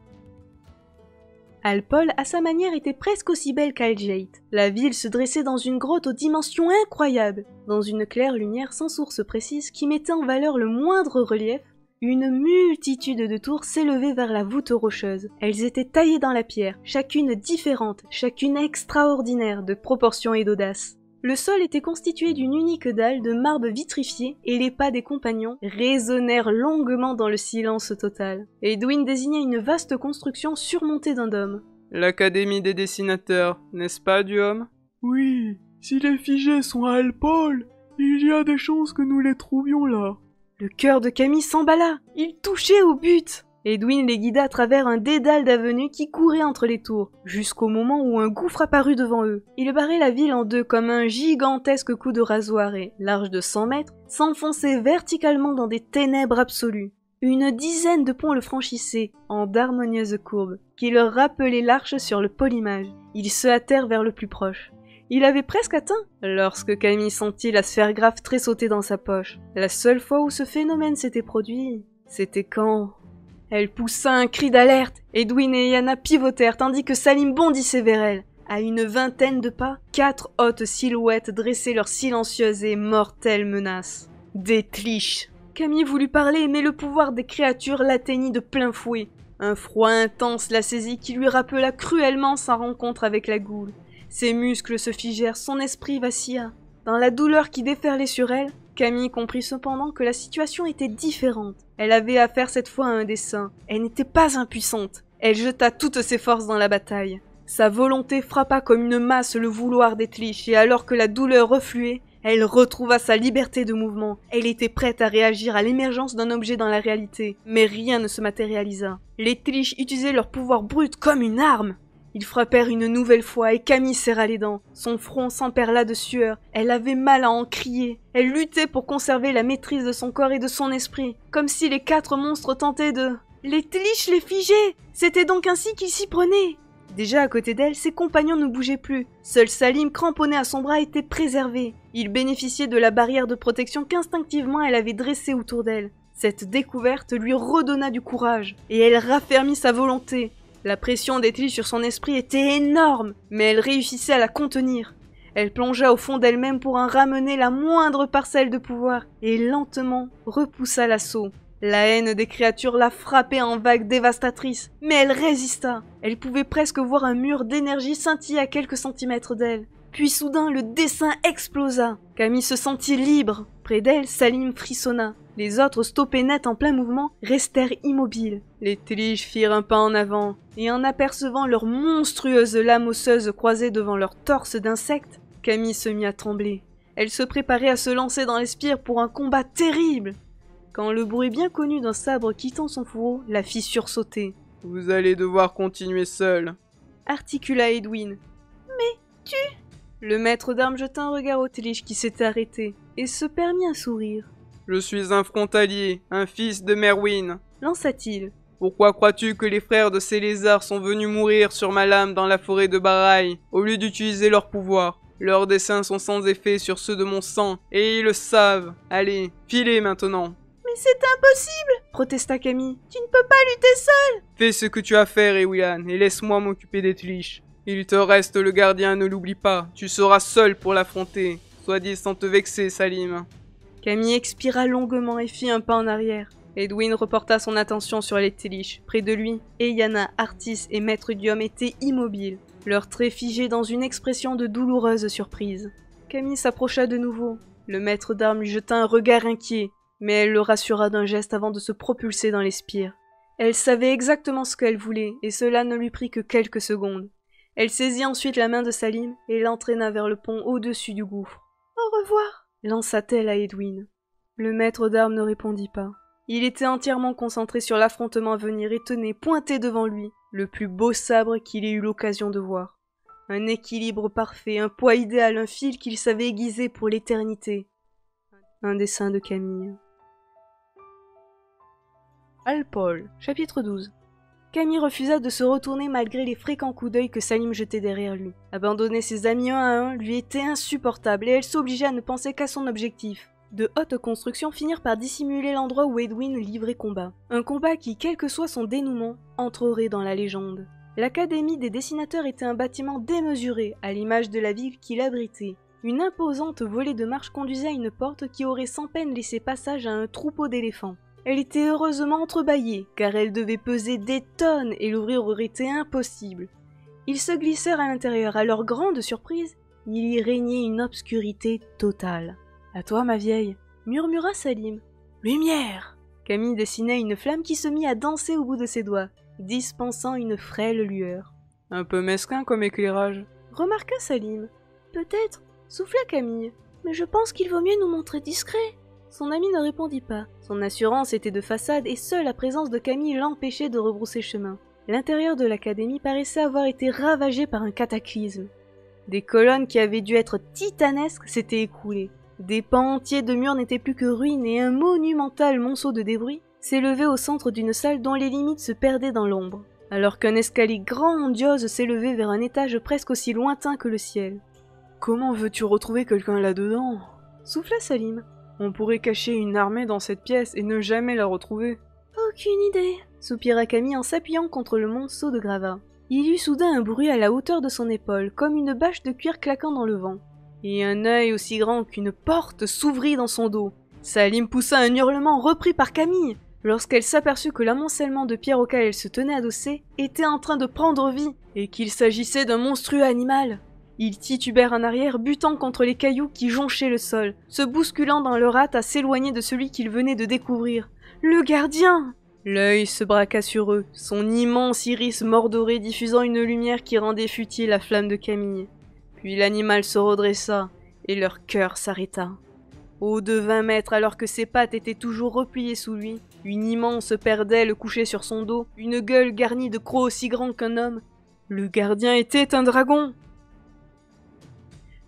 Alpol, à sa manière, était presque aussi belle qu'Aljeit. La ville se dressait dans une grotte aux dimensions incroyables, dans une claire lumière sans source précise qui mettait en valeur le moindre relief. Une multitude de tours s'élevaient vers la voûte rocheuse. Elles étaient taillées dans la pierre, chacune différente, chacune extraordinaire de proportion et d'audace. Le sol était constitué d'une unique dalle de marbre vitrifié et les pas des compagnons résonnèrent longuement dans le silence total. Edwin désigna une vaste construction surmontée d'un dôme. L'Académie des dessinateurs, n'est-ce pas, Duhomme? Oui, si les figés sont à Alpol, il y a des chances que nous les trouvions là. Le cœur de Camille s'emballa. Il touchait au but. Edwin les guida à travers un dédale d'avenues qui courait entre les tours, jusqu'au moment où un gouffre apparut devant eux. Il barrait la ville en deux comme un gigantesque coup de rasoir et, large de 100 mètres, s'enfonçait verticalement dans des ténèbres absolues. Une dizaine de ponts le franchissaient, en d'harmonieuses courbes, qui leur rappelaient l'arche sur le polymage. Ils se hâtèrent vers le plus proche. Il avait presque atteint, lorsque Camille sentit la sphère graphe tressauter dans sa poche. La seule fois où ce phénomène s'était produit, c'était quand... Elle poussa un cri d'alerte. Edwin et Yana pivotèrent tandis que Salim bondissait vers elle. À une vingtaine de pas, 4 hautes silhouettes dressaient leurs silencieuses et mortelles menaces. Des Tlish. Camille voulut parler, mais le pouvoir des créatures l'atteignit de plein fouet. Un froid intense la saisit qui lui rappela cruellement sa rencontre avec la goule. Ses muscles se figèrent, son esprit vacilla. Dans la douleur qui déferlait sur elle, Camille comprit cependant que la situation était différente. Elle avait affaire cette fois à un dessein. Elle n'était pas impuissante. Elle jeta toutes ses forces dans la bataille. Sa volonté frappa comme une masse le vouloir d'Etlich, et alors que la douleur refluait, elle retrouva sa liberté de mouvement. Elle était prête à réagir à l'émergence d'un objet dans la réalité. Mais rien ne se matérialisa. Les Tlish utilisaient leur pouvoir brut comme une arme. Ils frappèrent une nouvelle fois et Camille serra les dents. Son front s'emperla de sueur. Elle avait mal à en crier. Elle luttait pour conserver la maîtrise de son corps et de son esprit, comme si les 4 monstres tentaient de... Les Tlish les figeaient. C'était donc ainsi qu'ils s'y prenaient. Déjà à côté d'elle, ses compagnons ne bougeaient plus. Seul Salim, cramponné à son bras, était préservé. Il bénéficiait de la barrière de protection qu'instinctivement elle avait dressée autour d'elle. Cette découverte lui redonna du courage, et elle raffermit sa volonté. La pression d'Etlich sur son esprit était énorme, mais elle réussissait à la contenir. Elle plongea au fond d'elle-même pour en ramener la moindre parcelle de pouvoir, et lentement repoussa l'assaut. La haine des créatures la frappait en vagues dévastatrices, mais elle résista. Elle pouvait presque voir un mur d'énergie scintiller à quelques centimètres d'elle. Puis soudain, le dessin explosa. Camille se sentit libre. Près d'elle, Salim frissonna. Les autres, stoppés net en plein mouvement, restèrent immobiles. Les Tlish firent un pas en avant, et en apercevant leurs monstrueuses lames osseuses croisées devant leur torse d'insectes, Camille se mit à trembler. Elle se préparait à se lancer dans les spires pour un combat terrible. Quand le bruit bien connu d'un sabre quittant son fourreau la fit sursauter. « Vous allez devoir continuer seul, » articula Edwin. « Mais tu... » Le maître d'armes jeta un regard au Tlish qui s'était arrêté, et se permit un sourire. « Je suis un frontalier, un fils de Merwin. » lança-t-il. « Pourquoi crois-tu que les frères de ces lézards sont venus mourir sur ma lame dans la forêt de Baraï, au lieu d'utiliser leur pouvoir? Leurs desseins sont sans effet sur ceux de mon sang, et ils le savent. Allez, filez maintenant. » « Mais c'est impossible !» protesta Camille. « Tu ne peux pas lutter seul !»« Fais ce que tu as à faire, Ewian, et laisse-moi m'occuper des Tlish. Il te reste le gardien, ne l'oublie pas. Tu seras seul pour l'affronter. Sois dit sans te vexer, Salim. » Camille expira longuement et fit un pas en arrière. Edwin reporta son attention sur les Tlish. Près de lui, Eyana, Artis et Maître Duhomme étaient immobiles, leurs traits figés dans une expression de douloureuse surprise. Camille s'approcha de nouveau. Le maître d'armes lui jeta un regard inquiet, mais elle le rassura d'un geste avant de se propulser dans les spires. Elle savait exactement ce qu'elle voulait, et cela ne lui prit que quelques secondes. Elle saisit ensuite la main de Salim et l'entraîna vers le pont au-dessus du gouffre. « Au revoir !» lança-t-elle à Edwin. Le maître d'armes ne répondit pas. Il était entièrement concentré sur l'affrontement à venir et tenait pointé devant lui le plus beau sabre qu'il ait eu l'occasion de voir. Un équilibre parfait, un poids idéal, un fil qu'il savait aiguiser pour l'éternité. Un dessin de Camille. Alpol, chapitre 12. Camille refusa de se retourner malgré les fréquents coups d'œil que Salim jetait derrière lui. Abandonner ses amis un à un lui était insupportable et elle s'obligeait à ne penser qu'à son objectif. De hautes constructions finirent par dissimuler l'endroit où Edwin livrait combat. Un combat qui, quel que soit son dénouement, entrerait dans la légende. L'Académie des dessinateurs était un bâtiment démesuré, à l'image de la ville qu'il abritait. Une imposante volée de marche conduisait à une porte qui aurait sans peine laissé passage à un troupeau d'éléphants. Elle était heureusement entrebâillée, car elle devait peser des tonnes et l'ouvrir aurait été impossible. Ils se glissèrent à l'intérieur. À leur grande surprise, il y régnait une obscurité totale. « À toi, ma vieille !» murmura Salim. « Lumière !» Camille dessinait une flamme qui se mit à danser au bout de ses doigts, dispensant une frêle lueur. Un peu mesquin comme éclairage. Remarqua Salim. Peut-être, Souffla Camille. mais je pense qu'il vaut mieux nous montrer discrets. Son ami ne répondit pas. Son assurance était de façade et seule la présence de Camille l'empêchait de rebrousser chemin. L'intérieur de l'académie paraissait avoir été ravagé par un cataclysme. Des colonnes qui avaient dû être titanesques s'étaient écroulées. Des pans entiers de murs n'étaient plus que ruines et un monumental monceau de débris s'élevait au centre d'une salle dont les limites se perdaient dans l'ombre, alors qu'un escalier grandiose s'élevait vers un étage presque aussi lointain que le ciel. Comment veux-tu retrouver quelqu'un là-dedans? Souffla Salim. On pourrait cacher une armée dans cette pièce et ne jamais la retrouver. Aucune idée. Soupira Camille en s'appuyant contre le monceau de gravats. Il y eut soudain un bruit à la hauteur de son épaule, comme une bâche de cuir claquant dans le vent. Et un œil aussi grand qu'une porte s'ouvrit dans son dos. Salim poussa un hurlement repris par Camille, lorsqu'elle s'aperçut que l'amoncellement de pierres auquel elle se tenait adossée était en train de prendre vie, et qu'il s'agissait d'un monstrueux animal. Ils titubèrent en arrière, butant contre les cailloux qui jonchaient le sol, se bousculant dans leur hâte à s'éloigner de celui qu'ils venaient de découvrir. Le gardien! L'œil se braqua sur eux, son immense iris mordoré diffusant une lumière qui rendait futile la flamme de Camille. Puis l'animal se redressa, et leur cœur s'arrêta. Haut de 20 mètres, alors que ses pattes étaient toujours repliées sous lui, une immense paire d'ailes couchait sur son dos, une gueule garnie de crocs aussi grands qu'un homme. Le gardien était un dragon!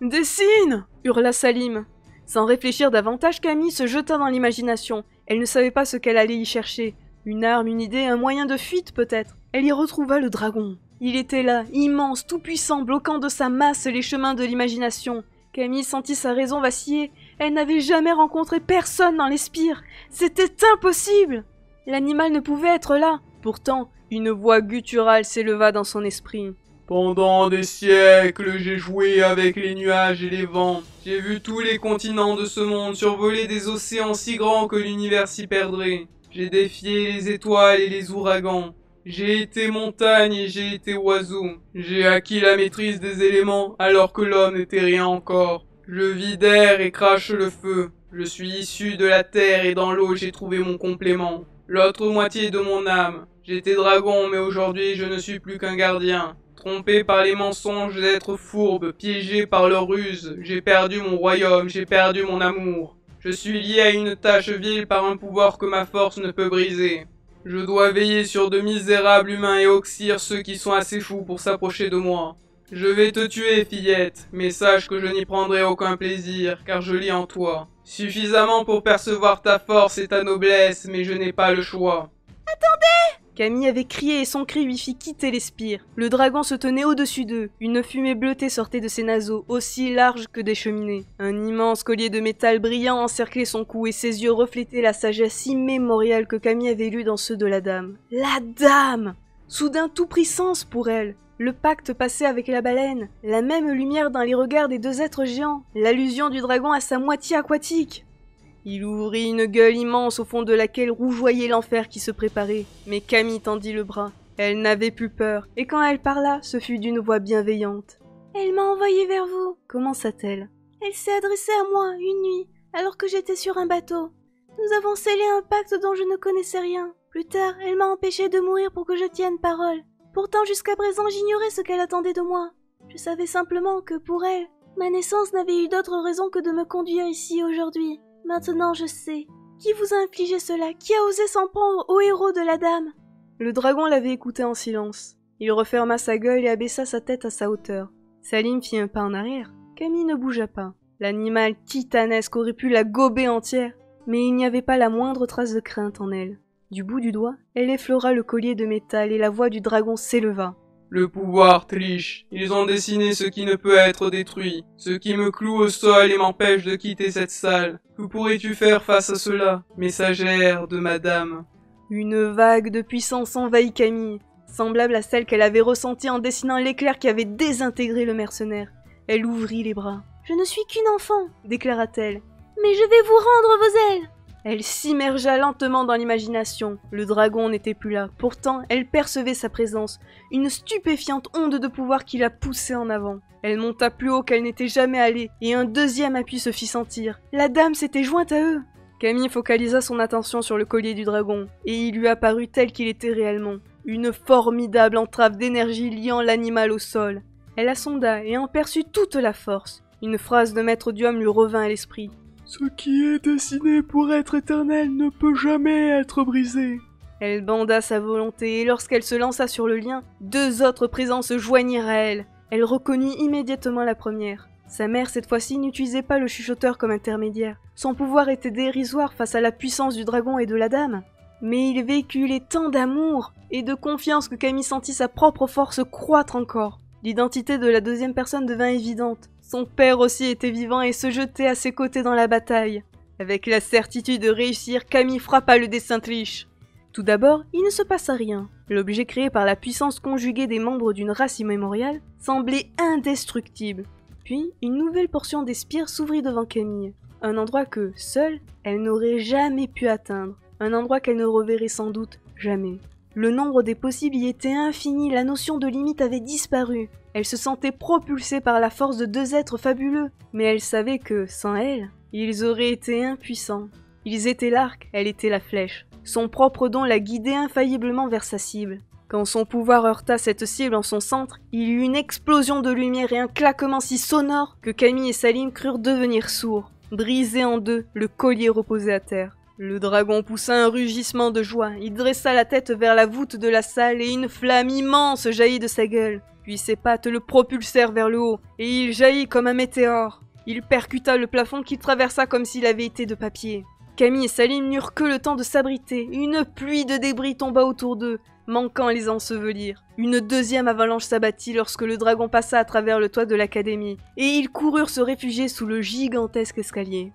« Dessine !» hurla Salim. Sans réfléchir davantage, Camille se jeta dans l'imagination. Elle ne savait pas ce qu'elle allait y chercher. Une arme, une idée, un moyen de fuite peut-être. Elle y retrouva le dragon. Il était là, immense, tout-puissant, bloquant de sa masse les chemins de l'imagination. Camille sentit sa raison vaciller. Elle n'avait jamais rencontré personne dans les spires. C'était impossible! L'animal ne pouvait être là. Pourtant, une voix gutturale s'éleva dans son esprit. Pendant des siècles, j'ai joué avec les nuages et les vents. J'ai vu tous les continents de ce monde survoler des océans si grands que l'univers s'y perdrait. J'ai défié les étoiles et les ouragans. J'ai été montagne et j'ai été oiseau. J'ai acquis la maîtrise des éléments alors que l'homme n'était rien encore. Je vis d'air et crache le feu. Je suis issu de la terre et dans l'eau j'ai trouvé mon complément. L'autre moitié de mon âme. J'étais dragon mais aujourd'hui je ne suis plus qu'un gardien. Trompé par les mensonges d'êtres fourbes, piégé par leurs ruses, j'ai perdu mon royaume, j'ai perdu mon amour. Je suis lié à une tâche vile par un pouvoir que ma force ne peut briser. Je dois veiller sur de misérables humains et oxyre ceux qui sont assez fous pour s'approcher de moi. Je vais te tuer, fillette, mais sache que je n'y prendrai aucun plaisir, car je lis en toi. Suffisamment pour percevoir ta force et ta noblesse, mais je n'ai pas le choix. Attendez! Camille avait crié et son cri lui fit quitter les spires. Le dragon se tenait au-dessus d'eux. Une fumée bleutée sortait de ses naseaux, aussi large que des cheminées. Un immense collier de métal brillant encerclait son cou et ses yeux reflétaient la sagesse immémoriale que Camille avait lue dans ceux de la dame. La dame! Soudain tout prit sens pour elle. Le pacte passé avec la baleine, la même lumière dans les regards des deux êtres géants, l'allusion du dragon à sa moitié aquatique. Il ouvrit une gueule immense au fond de laquelle rougeoyait l'enfer qui se préparait. Mais Camille tendit le bras. Elle n'avait plus peur, et quand elle parla, ce fut d'une voix bienveillante. « Elle m'a envoyé vers vous. » commença-t-elle. « Elle s'est adressée à moi une nuit, alors que j'étais sur un bateau. Nous avons scellé un pacte dont je ne connaissais rien. Plus tard, elle m'a empêché de mourir pour que je tienne parole. Pourtant, jusqu'à présent, j'ignorais ce qu'elle attendait de moi. Je savais simplement que, pour elle, ma naissance n'avait eu d'autre raison que de me conduire ici aujourd'hui. Maintenant je sais. Qui vous a infligé cela? Qui a osé s'en prendre au héros de la dame? » Le dragon l'avait écouté en silence. Il referma sa gueule et abaissa sa tête à sa hauteur. Salim fit un pas en arrière. Camille ne bougea pas. L'animal titanesque aurait pu la gober entière, mais il n'y avait pas la moindre trace de crainte en elle. Du bout du doigt, elle effleura le collier de métal et la voix du dragon s'éleva. Le pouvoir triche. Ils ont dessiné ce qui ne peut être détruit, ce qui me cloue au sol et m'empêche de quitter cette salle. Que pourrais-tu faire face à cela, messagère de madame? Une vague de puissance envahit Camille, semblable à celle qu'elle avait ressentie en dessinant l'éclair qui avait désintégré le mercenaire. Elle ouvrit les bras. « Je ne suis qu'une enfant, » déclara-t-elle. « mais je vais vous rendre vos ailes !» Elle s'immergea lentement dans l'imagination. Le dragon n'était plus là. Pourtant, elle percevait sa présence. Une stupéfiante onde de pouvoir qui la poussait en avant. Elle monta plus haut qu'elle n'était jamais allée, et un deuxième appui se fit sentir. La dame s'était jointe à eux. Camille focalisa son attention sur le collier du dragon, et il lui apparut tel qu'il était réellement. une formidable entrave d'énergie liant l'animal au sol. Elle la sonda et en perçut toute la force. Une phrase de Maître Duhomme lui revint à l'esprit. « Ce qui est destiné pour être éternel ne peut jamais être brisé. » Elle banda sa volonté et lorsqu'elle se lança sur le lien, 2 autres présents se joignirent à elle. Elle reconnut immédiatement la première. Sa mère, cette fois-ci, n'utilisait pas le chuchoteur comme intermédiaire. Son pouvoir était dérisoire face à la puissance du dragon et de la dame. Mais il véhiculait tant d'amour et de confiance que Camille sentit sa propre force croître encore. L'identité de la deuxième personne devint évidente. Son père aussi était vivant et se jetait à ses côtés dans la bataille. Avec la certitude de réussir, Camille frappa le destin triche. Tout d'abord, il ne se passa rien. L'objet créé par la puissance conjuguée des membres d'une race immémoriale semblait indestructible. Puis, une nouvelle portion des spires s'ouvrit devant Camille. Un endroit que, seule, elle n'aurait jamais pu atteindre. Un endroit qu'elle ne reverrait sans doute jamais. Le nombre des possibles y était infini, la notion de limite avait disparu. Elle se sentait propulsée par la force de 2 êtres fabuleux, mais elle savait que, sans elle, ils auraient été impuissants. Ils étaient l'arc, elle était la flèche. Son propre don la guidait infailliblement vers sa cible. Quand son pouvoir heurta cette cible en son centre, il y eut une explosion de lumière et un claquement si sonore que Camille et Salim crurent devenir sourds. Brisé en 2, le collier reposait à terre. Le dragon poussa un rugissement de joie, il dressa la tête vers la voûte de la salle et une flamme immense jaillit de sa gueule. Puis ses pattes le propulsèrent vers le haut, et il jaillit comme un météore. Il percuta le plafond qu'il traversa comme s'il avait été de papier. Camille et Salim n'eurent que le temps de s'abriter, une pluie de débris tomba autour d'eux, manquant à les ensevelir. Une deuxième avalanche s'abattit lorsque le dragon passa à travers le toit de l'académie, et ils coururent se réfugier sous le gigantesque escalier.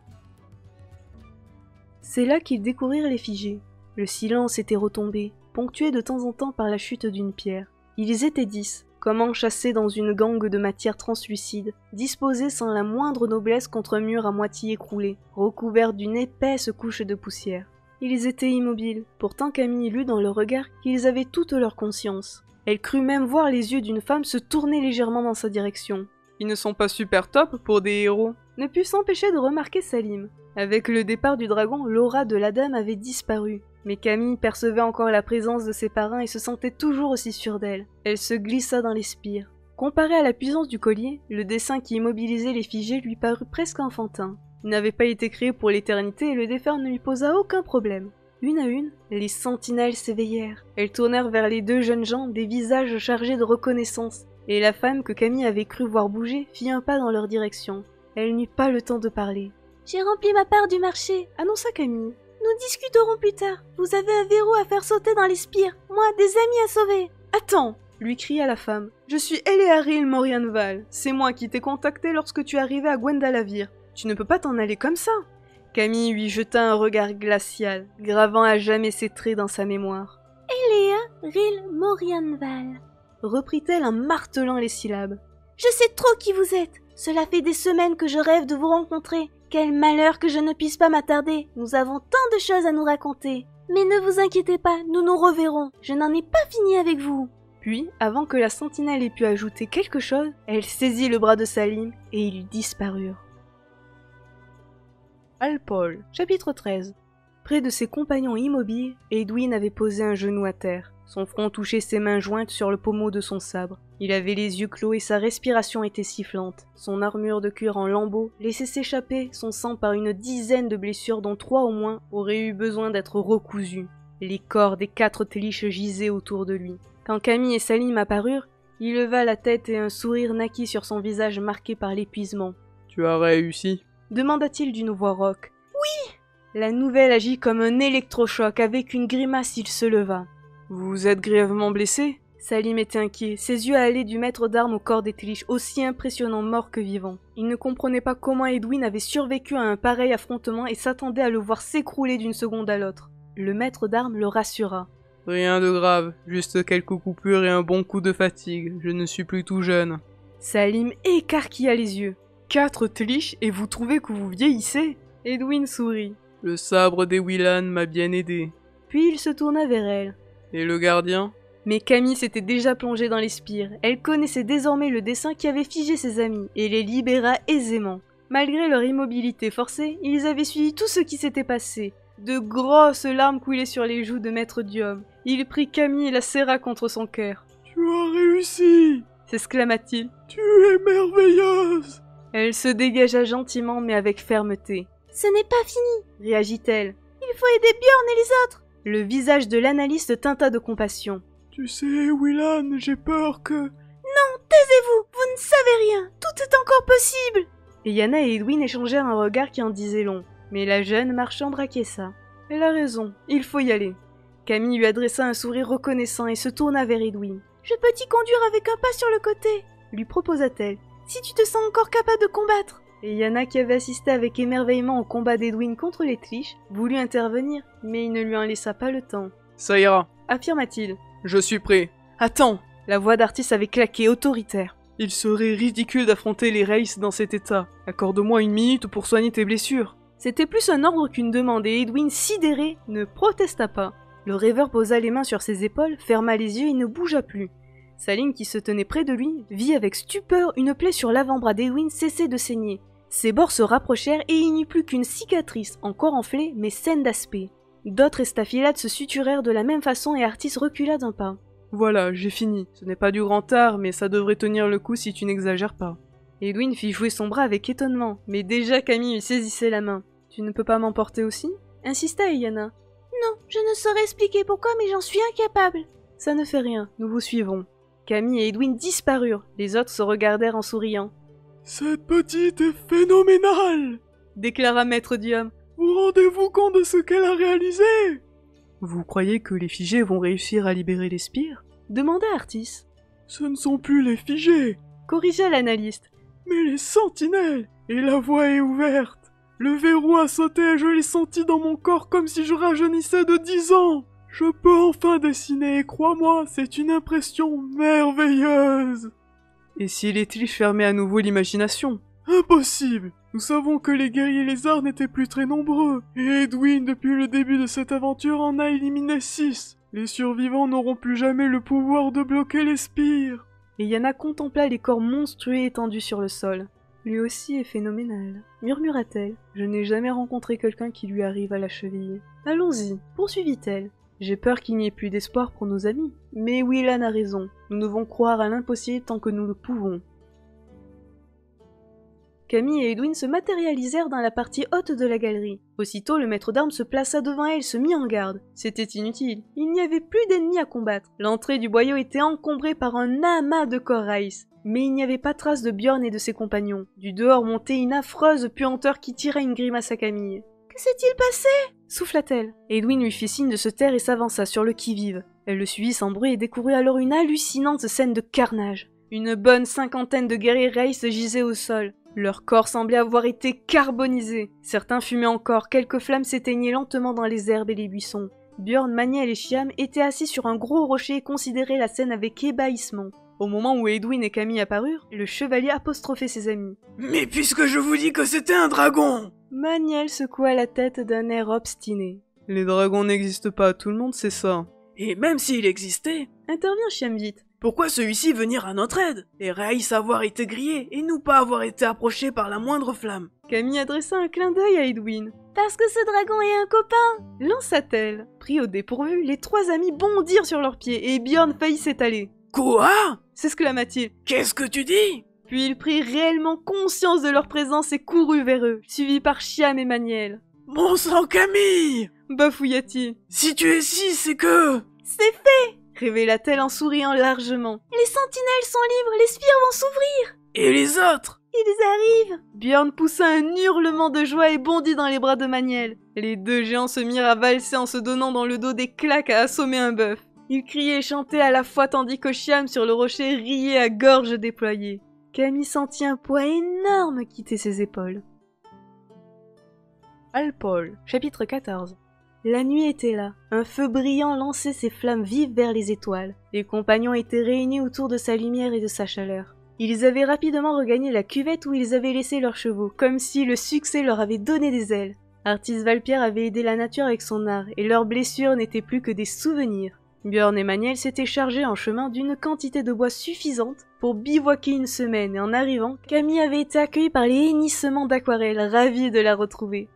C'est là qu'ils découvrirent les figés. Le silence était retombé, ponctué de temps en temps par la chute d'une pierre. Ils étaient 10, comme enchâssés dans une gangue de matière translucide, disposés sans la moindre noblesse contre un mur à moitié écroulé, recouvert d'une épaisse couche de poussière. Ils étaient immobiles, pourtant Camille lut dans leur regard qu'ils avaient toute leur conscience. Elle crut même voir les yeux d'une femme se tourner légèrement dans sa direction. Ils ne sont pas super top pour des héros. Ne put s'empêcher de remarquer Salim. Avec le départ du dragon, l'aura de la dame avait disparu. Mais Camille percevait encore la présence de ses parrains et se sentait toujours aussi sûre d'elle. Elle se glissa dans les spires. Comparé à la puissance du collier, le dessin qui immobilisait les figés lui parut presque enfantin. Il n'avait pas été créé pour l'éternité et le défaire ne lui posa aucun problème. Une à une, les sentinelles s'éveillèrent. Elles tournèrent vers les 2 jeunes gens des visages chargés de reconnaissance, et la femme que Camille avait cru voir bouger fit un pas dans leur direction. Elle n'eut pas le temps de parler. « J'ai rempli ma part du marché », annonça Camille. « Nous discuterons plus tard. Vous avez un verrou à faire sauter dans les spires. Moi, des amis à sauver. » « Attends !» lui cria la femme. « Je suis Elearil Morianval. C'est moi qui t'ai contacté lorsque tu arrivais à Gwendalavir. Tu ne peux pas t'en aller comme ça !» Camille lui jeta un regard glacial, gravant à jamais ses traits dans sa mémoire. « Elearil Morianval », reprit-elle en martelant les syllabes. « Je sais trop qui vous êtes. Cela fait des semaines que je rêve de vous rencontrer. Quel malheur que je ne puisse pas m'attarder. Nous avons tant de choses à nous raconter. Mais ne vous inquiétez pas, nous nous reverrons. Je n'en ai pas fini avec vous. » Puis, avant que la sentinelle ait pu ajouter quelque chose, elle saisit le bras de Salim et ils disparurent. Alpol, chapitre 13. Près de ses compagnons immobiles, Edwin avait posé un genou à terre. Son front touchait ses mains jointes sur le pommeau de son sabre. Il avait les yeux clos et sa respiration était sifflante. Son armure de cuir en lambeaux laissait s'échapper son sang par une dizaine de blessures dont 3 au moins auraient eu besoin d'être recousues. Les corps des 4 Téliches gisaient autour de lui. Quand Camille et Salim apparurent, il leva la tête et un sourire naquit sur son visage marqué par l'épuisement. « Tu as réussi ?» demanda-t-il d'une voix rauque. « Oui !» La nouvelle agit comme un électrochoc. Avec une grimace, il se leva. « Vous êtes grièvement blessé ?» Salim était inquiet. Ses yeux allaient du maître d'armes au corps des Téliches, aussi impressionnant mort que vivant. Il ne comprenait pas comment Edwin avait survécu à un pareil affrontement et s'attendait à le voir s'écrouler d'une seconde à l'autre. Le maître d'armes le rassura. « Rien de grave, juste quelques coupures et un bon coup de fatigue. Je ne suis plus tout jeune. » Salim écarquilla les yeux. 4 Téliches et vous trouvez que vous vieillissez ? Edwin sourit. « Le sabre des Willan m'a bien aidé. » Puis il se tourna vers elle. « Et le gardien ?» Mais Camille s'était déjà plongée dans les spires. Elle connaissait désormais le dessin qui avait figé ses amis et les libéra aisément. Malgré leur immobilité forcée, ils avaient suivi tout ce qui s'était passé. De grosses larmes coulaient sur les joues de Maître Diom. Il prit Camille et la serra contre son cœur. « Tu as réussi !» s'exclama-t-il. « Tu es merveilleuse !» Elle se dégagea gentiment mais avec fermeté. « Ce n'est pas fini !» réagit-elle. « Il faut aider Björn et les autres !» Le visage de l'analyste tinta de compassion. « Tu sais, Willan, j'ai peur que... » « Non, taisez-vous, vous ne savez rien, tout est encore possible !» Et Yana et Edwin échangèrent un regard qui en disait long. Mais la jeune marchande acquiesça. Elle a raison, il faut y aller. Camille lui adressa un sourire reconnaissant et se tourna vers Edwin. « Je peux t'y conduire avec un pas sur le côté !» lui proposa-t-elle. « Si tu te sens encore capable de combattre !» Et Yana, qui avait assisté avec émerveillement au combat d'Edwin contre les Tlish, voulut intervenir, mais il ne lui en laissa pas le temps. « Ça ira, affirma-t-il. Je suis prêt. Attends !» La voix d'Artis avait claqué, autoritaire. « Il serait ridicule d'affronter les Race dans cet état. Accorde-moi 1 minute pour soigner tes blessures. » C'était plus un ordre qu'une demande et Edwin, sidéré, ne protesta pas. Le rêveur posa les mains sur ses épaules, ferma les yeux et ne bougea plus. Salim, qui se tenait près de lui, vit avec stupeur une plaie sur l'avant-bras d'Edwin cesser de saigner. Ses bords se rapprochèrent et il n'y eut plus qu'une cicatrice, encore enflée, mais saine d'aspect. D'autres estafilades se suturèrent de la même façon et Artis recula d'un pas. « Voilà, j'ai fini. Ce n'est pas du grand art, mais ça devrait tenir le coup si tu n'exagères pas. » Edwin fit jouer son bras avec étonnement, mais déjà Camille lui saisissait la main. « Tu ne peux pas m'emporter aussi ?» insista Yana. « Non, je ne saurais expliquer pourquoi, mais j'en suis incapable. »« Ça ne fait rien, nous vous suivrons. » Camille et Edwin disparurent, les autres se regardèrent en souriant. « Cette petite est phénoménale !» déclara Maître Diom. « Vous rendez-vous compte de ce qu'elle a réalisé ?» Vous croyez que les figés vont réussir à libérer les spires ? demanda Artis. Ce ne sont plus les figés, corrigea l'analyste. Mais les sentinelles. Et la voie est ouverte. Le verrou a sauté et je l'ai senti dans mon corps comme si je rajeunissais de 10 ans. Je peux enfin dessiner et crois-moi, c'est une impression merveilleuse. Et si les Tlish fermaient à nouveau l'imagination ? Impossible. Nous savons que les guerriers lézards n'étaient plus très nombreux, et Edwin, depuis le début de cette aventure, en a éliminé 6. Les survivants n'auront plus jamais le pouvoir de bloquer les spires. Et Yana contempla les corps monstrueux étendus sur le sol. Lui aussi est phénoménal, murmura-t-elle. Je n'ai jamais rencontré quelqu'un qui lui arrive à la cheville. Allons-y, poursuivit-elle. J'ai peur qu'il n'y ait plus d'espoir pour nos amis. Mais Willan a raison, nous devons croire à l'impossible tant que nous le pouvons. Camille et Edwin se matérialisèrent dans la partie haute de la galerie. Aussitôt, le maître d'armes se plaça devant elle et se mit en garde. C'était inutile, il n'y avait plus d'ennemis à combattre. L'entrée du boyau était encombrée par un amas de corps Race. Mais il n'y avait pas trace de Björn et de ses compagnons. Du dehors montait une affreuse puanteur qui tira une grimace à Camille. « Que s'est-il passé ?» souffla-t-elle. Edwin lui fit signe de se taire et s'avança sur le qui-vive. Elle le suivit sans bruit et découvrit alors une hallucinante scène de carnage. Une bonne 50aine de guerriers Race gisaient au sol. Leur corps semblait avoir été carbonisé. Certains fumaient encore, quelques flammes s'éteignaient lentement dans les herbes et les buissons. Björn, Maniel et Shiam étaient assis sur un gros rocher et considéraient la scène avec ébahissement. Au moment où Edwin et Camille apparurent, le chevalier apostrophait ses amis. « Mais puisque je vous dis que c'était un dragon !» Maniel secoua la tête d'un air obstiné. « Les dragons n'existent pas, tout le monde sait ça. » « Et même s'il existait, intervient Shiam vite. Pourquoi celui-ci venir à notre aide? Les Raïs avoir été grillés et nous pas avoir été approchés par la moindre flamme. » Camille adressa un clin d'œil à Edwin. « Parce que ce dragon est un copain !» lança-t-elle. Pris au dépourvu, les trois amis bondirent sur leurs pieds et Björn faillit s'étaler. « Quoi ?» s'exclama-t-il. « Qu'est-ce que tu dis ?» Puis il prit réellement conscience de leur présence et courut vers eux, suivi par Shiam et Maniel. « Mon sang, Camille !» bafouilla-t-il. « Si tu es ici, c'est que... » « C'est fait !» révéla-t-elle en souriant largement. « Les sentinelles sont libres, les spires vont s'ouvrir !» « Et les autres ?» « Ils arrivent !» Björn poussa un hurlement de joie et bondit dans les bras de Maniel. Les deux géants se mirent à valser en se donnant dans le dos des claques à assommer un bœuf. Ils criaient et chantaient à la fois tandis que Shiam sur le rocher riait à gorge déployée. Camille sentit un poids énorme quitter ses épaules. Alpol, chapitre 14. La nuit était là. Un feu brillant lançait ses flammes vives vers les étoiles. Les compagnons étaient réunis autour de sa lumière et de sa chaleur. Ils avaient rapidement regagné la cuvette où ils avaient laissé leurs chevaux, comme si le succès leur avait donné des ailes. Artis Valpierre avait aidé la nature avec son art, et leurs blessures n'étaient plus que des souvenirs. Björn et Maniel s'étaient chargés en chemin d'une quantité de bois suffisante pour bivouaquer une semaine, et en arrivant, Camille avait été accueillie par les hennissements d'Aquarelle, ravie de la retrouver.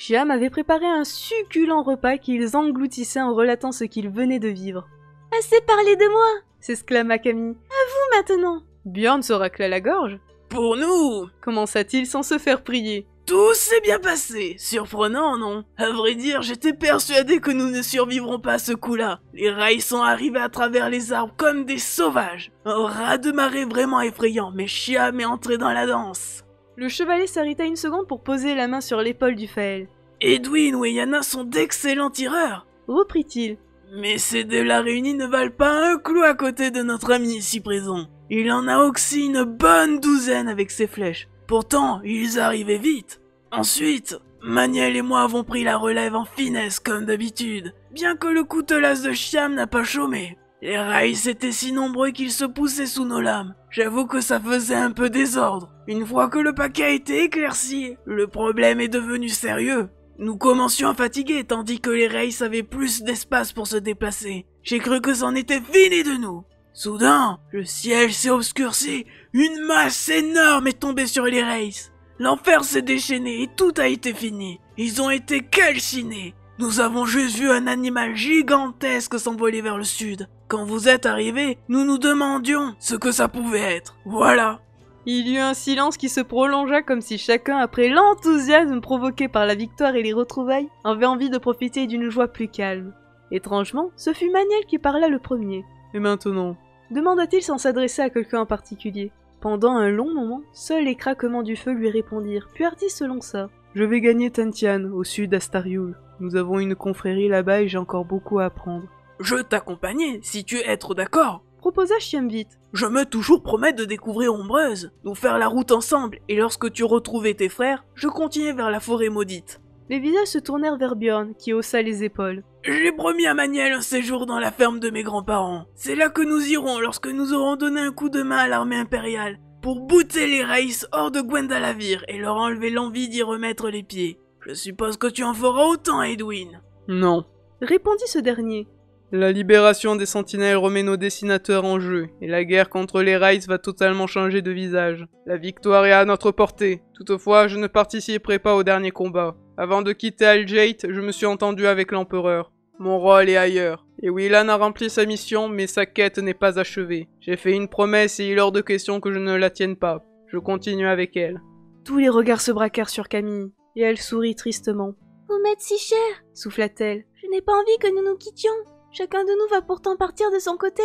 Shyam avait préparé un succulent repas qu'ils engloutissaient en relatant ce qu'ils venaient de vivre. « Assez parlé de moi !» s'exclama Camille. « Vous maintenant !» Björn se racla la gorge. Pour nous, Commença-t-il sans se faire prier. tout s'est bien passé. Surprenant, non? À vrai dire, j'étais persuadé que nous ne survivrons pas à ce coup-là. Les rails sont arrivés à travers les arbres comme des sauvages. Un raz-de-marée vraiment effrayant, mais Shyam est entré dans la danse. Le chevalier s'arrêta une seconde pour poser la main sur l'épaule du Faël. Edwin ou Yana sont d'excellents tireurs. Reprit-il. Mais ces deux-là réunis ne valent pas un clou à côté de notre ami ici présent. Il en a aussi une bonne douzaine avec ses flèches. Pourtant, ils arrivaient vite. Ensuite, Maniel et moi avons pris la relève en finesse comme d'habitude, bien que le coutelas de Shyam n'a pas chômé. Les rails étaient si nombreux qu'ils se poussaient sous nos lames. J'avoue que ça faisait un peu désordre. Une fois que le paquet a été éclairci, le problème est devenu sérieux. Nous commencions à fatiguer tandis que les rails avaient plus d'espace pour se déplacer. J'ai cru que c'en était fini de nous. Soudain, le ciel s'est obscurci, une masse énorme est tombée sur les rails. L'enfer s'est déchaîné et tout a été fini. Ils ont été calcinés. Nous avons juste vu un animal gigantesque s'envoler vers le sud. Quand vous êtes arrivés, nous nous demandions ce que ça pouvait être. Voilà. Il y eut un silence qui se prolongea comme si chacun, après l'enthousiasme provoqué par la victoire et les retrouvailles, avait envie de profiter d'une joie plus calme. Étrangement, ce fut Maniel qui parla le premier. Et maintenant? Demanda-t-il sans s'adresser à quelqu'un en particulier. Pendant un long moment, seuls les craquements du feu lui répondirent, puis Artis se lança. Je vais gagner Tentian, au sud d'Astariul. Nous avons une confrérie là-bas et j'ai encore beaucoup à apprendre. Je t'accompagnais, si tu es trop d'accord. Proposa Shyam vite. Je me toujours promets de découvrir Ombreuse, nous faire la route ensemble, et lorsque tu retrouvais tes frères, je continuais vers la forêt maudite. Les visages se tournèrent vers Björn, qui haussa les épaules. J'ai promis à Maniel un séjour dans la ferme de mes grands-parents. C'est là que nous irons lorsque nous aurons donné un coup de main à l'armée impériale, pour bouter les Raïs hors de Gwendalavir et leur enlever l'envie d'y remettre les pieds. Je suppose que tu en feras autant, Edwin. Non. Répondit ce dernier. La libération des sentinelles remet nos dessinateurs en jeu, et la guerre contre les Raïs va totalement changer de visage. La victoire est à notre portée. Toutefois, je ne participerai pas au dernier combat. Avant de quitter Aljeit, je me suis entendu avec l'empereur. Mon rôle est ailleurs. Et Willan a rempli sa mission, mais sa quête n'est pas achevée. J'ai fait une promesse et il est hors de question que je ne la tienne pas. Je continue avec elle. Tous les regards se braquèrent sur Camille, et elle sourit tristement. Vous m'êtes si cher, Souffla-t-elle. Je n'ai pas envie que nous nous quittions. Chacun de nous va pourtant partir de son côté.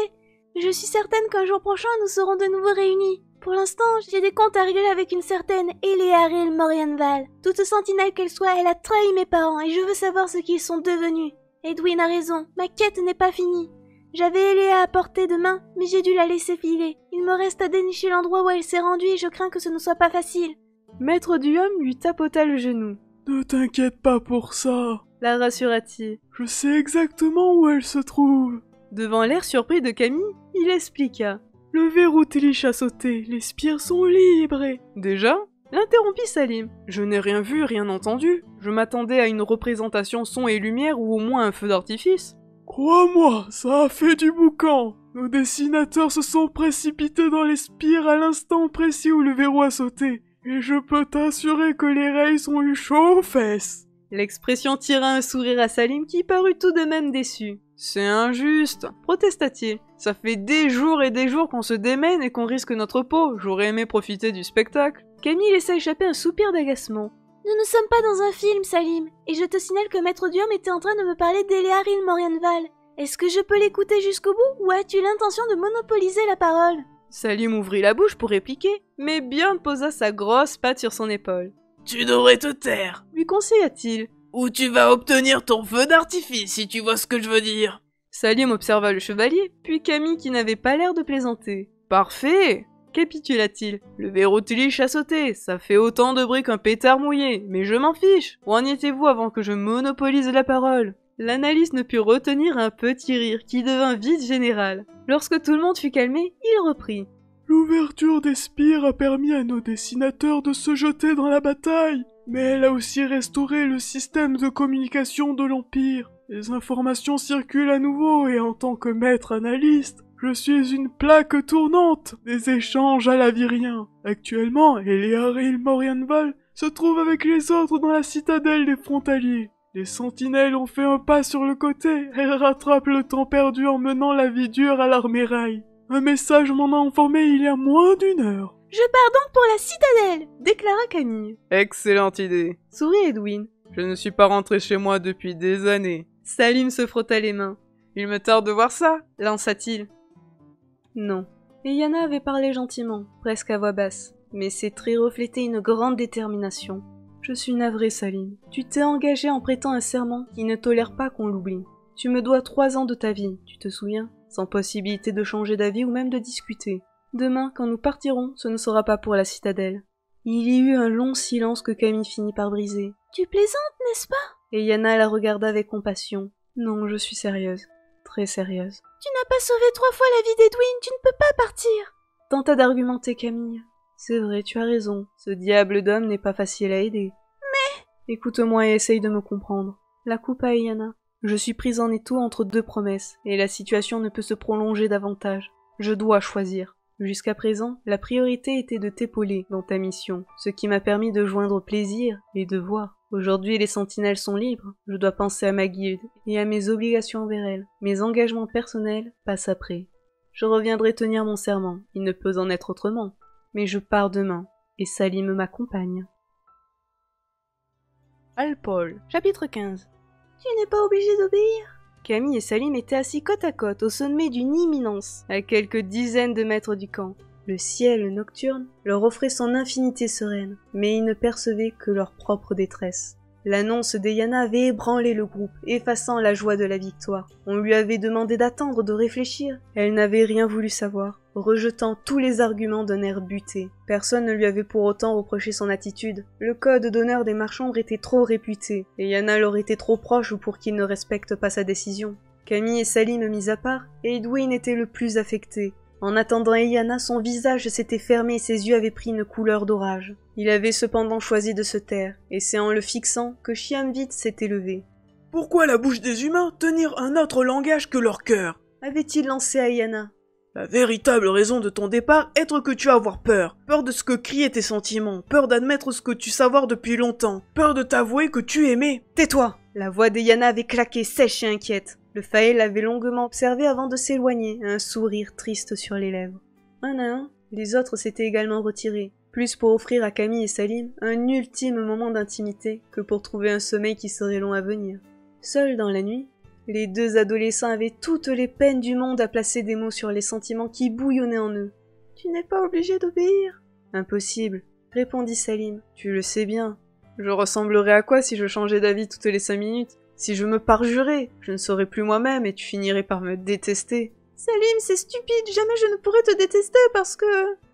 Mais je suis certaine qu'un jour prochain, nous serons de nouveau réunis. Pour l'instant, j'ai des comptes à régler avec une certaine Elearil Morianval. Toute sentinelle qu'elle soit, elle a trahi mes parents et je veux savoir ce qu'ils sont devenus. Edwin a raison, ma quête n'est pas finie. J'avais Eléa à portée de main, mais j'ai dû la laisser filer. Il me reste à dénicher l'endroit où elle s'est rendue et je crains que ce ne soit pas facile. Maître du homme lui tapota le genou. Ne t'inquiète pas pour ça. La rassura-t-il. Je sais exactement où elle se trouve. Devant l'air surpris de Camille, il expliqua. Le verrou Tilich a sauté, les spires sont libres et... Déjà ? L'interrompit Salim. Je n'ai rien vu, rien entendu. Je m'attendais à une représentation son et lumière ou au moins un feu d'artifice. Crois-moi, ça a fait du boucan. Nos dessinateurs se sont précipités dans les spires à l'instant précis où le verrou a sauté. Et je peux t'assurer que les Rays ont eu chaud aux fesses. L'expression tira un sourire à Salim qui parut tout de même déçu. C'est injuste, protesta-t-il. Ça fait des jours et des jours qu'on se démène et qu'on risque notre peau. J'aurais aimé profiter du spectacle. Camille laissa échapper un soupir d'agacement. Nous ne sommes pas dans un film, Salim. Et je te signale que Maître Diom était en train de me parler d'Elearil Morianval. Est-ce que je peux l'écouter jusqu'au bout ou as-tu l'intention de monopoliser la parole? Salim ouvrit la bouche pour répliquer, mais Björn posa sa grosse patte sur son épaule. Tu devrais te taire, lui conseilla-t-il. Ou tu vas obtenir ton feu d'artifice, si tu vois ce que je veux dire. Salim observa le chevalier, puis Camille qui n'avait pas l'air de plaisanter. Parfait, capitula-t-il. Le verrou Tilich a sauté, ça fait autant de bruit qu'un pétard mouillé, mais je m'en fiche. Où en étiez-vous avant que je monopolise la parole? L'analyste ne put retenir un petit rire qui devint vite général. Lorsque tout le monde fut calmé, il reprit. L'ouverture des spires a permis à nos dessinateurs de se jeter dans la bataille, mais elle a aussi restauré le système de communication de l'Empire. Les informations circulent à nouveau et en tant que maître analyste, je suis une plaque tournante des échanges à l'avirien. Actuellement, Elearil Morianval se trouve avec les autres dans la citadelle des frontaliers. Les sentinelles ont fait un pas sur le côté. Elles rattrapent le temps perdu en menant la vie dure à leur muraille. Un message m'en a informé il y a moins d'1 heure. Je pars donc pour la citadelle, déclara Camille. Excellente idée. Sourit Edwin. Je ne suis pas rentré chez moi depuis des années. Salim se frotta les mains. Il me tarde de voir ça, lança-t-il. Non. Et Yana avait parlé gentiment, presque à voix basse, mais ses traits reflétaient une grande détermination. Je suis navré, Salim. Tu t'es engagé en prêtant un serment qui ne tolère pas qu'on l'oublie. Tu me dois 3 ans de ta vie, tu te souviens? Sans possibilité de changer d'avis ou même de discuter. Demain, quand nous partirons, ce ne sera pas pour la citadelle. Il y eut un long silence que Camille finit par briser. Tu plaisantes, n'est-ce pas? Et Yana la regarda avec compassion. Non, je suis sérieuse. Très sérieuse. Tu n'as pas sauvé 3 fois la vie d'Edwin, tu ne peux pas partir. Tenta d'argumenter Camille. C'est vrai, tu as raison. Ce diable d'homme n'est pas facile à aider. Mais... Écoute-moi et essaye de me comprendre. La coupe à Yana. Je suis prise en étau entre 2 promesses, et la situation ne peut se prolonger davantage. Je dois choisir. Jusqu'à présent, la priorité était de t'épauler dans ta mission, ce qui m'a permis de joindre plaisir et devoir. Aujourd'hui, les sentinelles sont libres. Je dois penser à ma guilde et à mes obligations envers elles. Mes engagements personnels passent après. Je reviendrai tenir mon serment. Il ne peut en être autrement. Mais je pars demain, et Salim m'accompagne. Alpol, chapitre 15. Tu n'es pas obligé d'obéir. Camille et Salim étaient assis côte à côte au sommet d'une imminence, à quelques dizaines de mètres du camp. Le ciel nocturne leur offrait son infinité sereine, mais ils ne percevaient que leur propre détresse. L'annonce d'Eyana avait ébranlé le groupe, effaçant la joie de la victoire. On lui avait demandé d'attendre, de réfléchir. Elle n'avait rien voulu savoir, rejetant tous les arguments d'un air buté. Personne ne lui avait pour autant reproché son attitude. Le code d'honneur des marchands était trop réputé, et Yana leur était trop proche pour qu'ils ne respectent pas sa décision. Camille et Salim mis à part, et Edwin était le plus affecté. En attendant Eyana, son visage s'était fermé et ses yeux avaient pris une couleur d'orage. Il avait cependant choisi de se taire, et c'est en le fixant que Chiamvit s'était levé. « Pourquoi la bouche des humains tenir un autre langage que leur cœur ?» avait-il lancé à Eyana. La véritable raison de ton départ est que tu as avoir peur. Peur de ce que criaient tes sentiments, peur d'admettre ce que tu savoir depuis longtemps, peur de t'avouer que tu aimais. Tais-toi! La voix d'Eyana avait claqué sèche et inquiète. Le Faël l'avait longuement observé avant de s'éloigner, un sourire triste sur les lèvres. Un à un, les autres s'étaient également retirés, plus pour offrir à Camille et Salim un ultime moment d'intimité que pour trouver un sommeil qui serait long à venir. Seuls dans la nuit, les 2 adolescents avaient toutes les peines du monde à placer des mots sur les sentiments qui bouillonnaient en eux. « Tu n'es pas obligé d'obéir. »« Impossible, » répondit Salim. « Tu le sais bien. Je ressemblerais à quoi si je changeais d'avis toutes les 5 minutes ? Si je me parjurais, je ne serais plus moi-même et tu finirais par me détester. »« Salim, c'est stupide, jamais je ne pourrais te détester parce que... »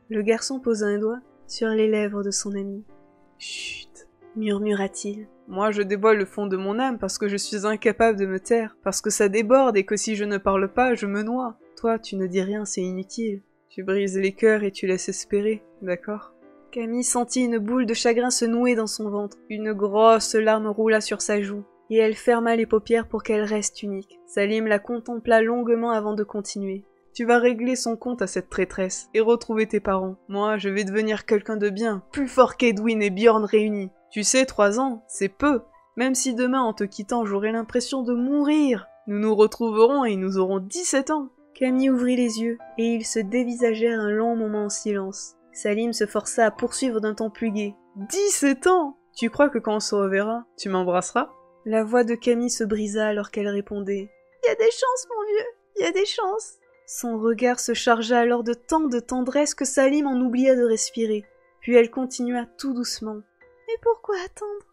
Le garçon posa un doigt sur les lèvres de son ami. « Chut, murmura-t-il. Moi je dévoile le fond de mon âme parce que je suis incapable de me taire, parce que ça déborde et que si je ne parle pas, je me noie. Toi, tu ne dis rien, c'est inutile. Tu brises les cœurs et tu laisses espérer, d'accord ?» Camille sentit une boule de chagrin se nouer dans son ventre. Une grosse larme roula sur sa joue, et elle ferma les paupières pour qu'elle reste unique. Salim la contempla longuement avant de continuer. « Tu vas régler son compte à cette traîtresse, et retrouver tes parents. Moi, je vais devenir quelqu'un de bien, plus fort qu'Edwin et Bjorn réunis. Tu sais, 3 ans, c'est peu. Même si demain, en te quittant, j'aurai l'impression de mourir. Nous nous retrouverons et nous aurons 17 ans. » Camille ouvrit les yeux, et ils se dévisagèrent un long moment en silence. Salim se força à poursuivre d'un ton plus gai. « 17 ans! Tu crois que quand on se reverra, tu m'embrasseras ?» La voix de Camille se brisa alors qu'elle répondait. « Y a des chances, mon vieux, y a des chances. » Son regard se chargea alors de tant de tendresse que Salim en oublia de respirer. Puis elle continua tout doucement. « Mais pourquoi attendre?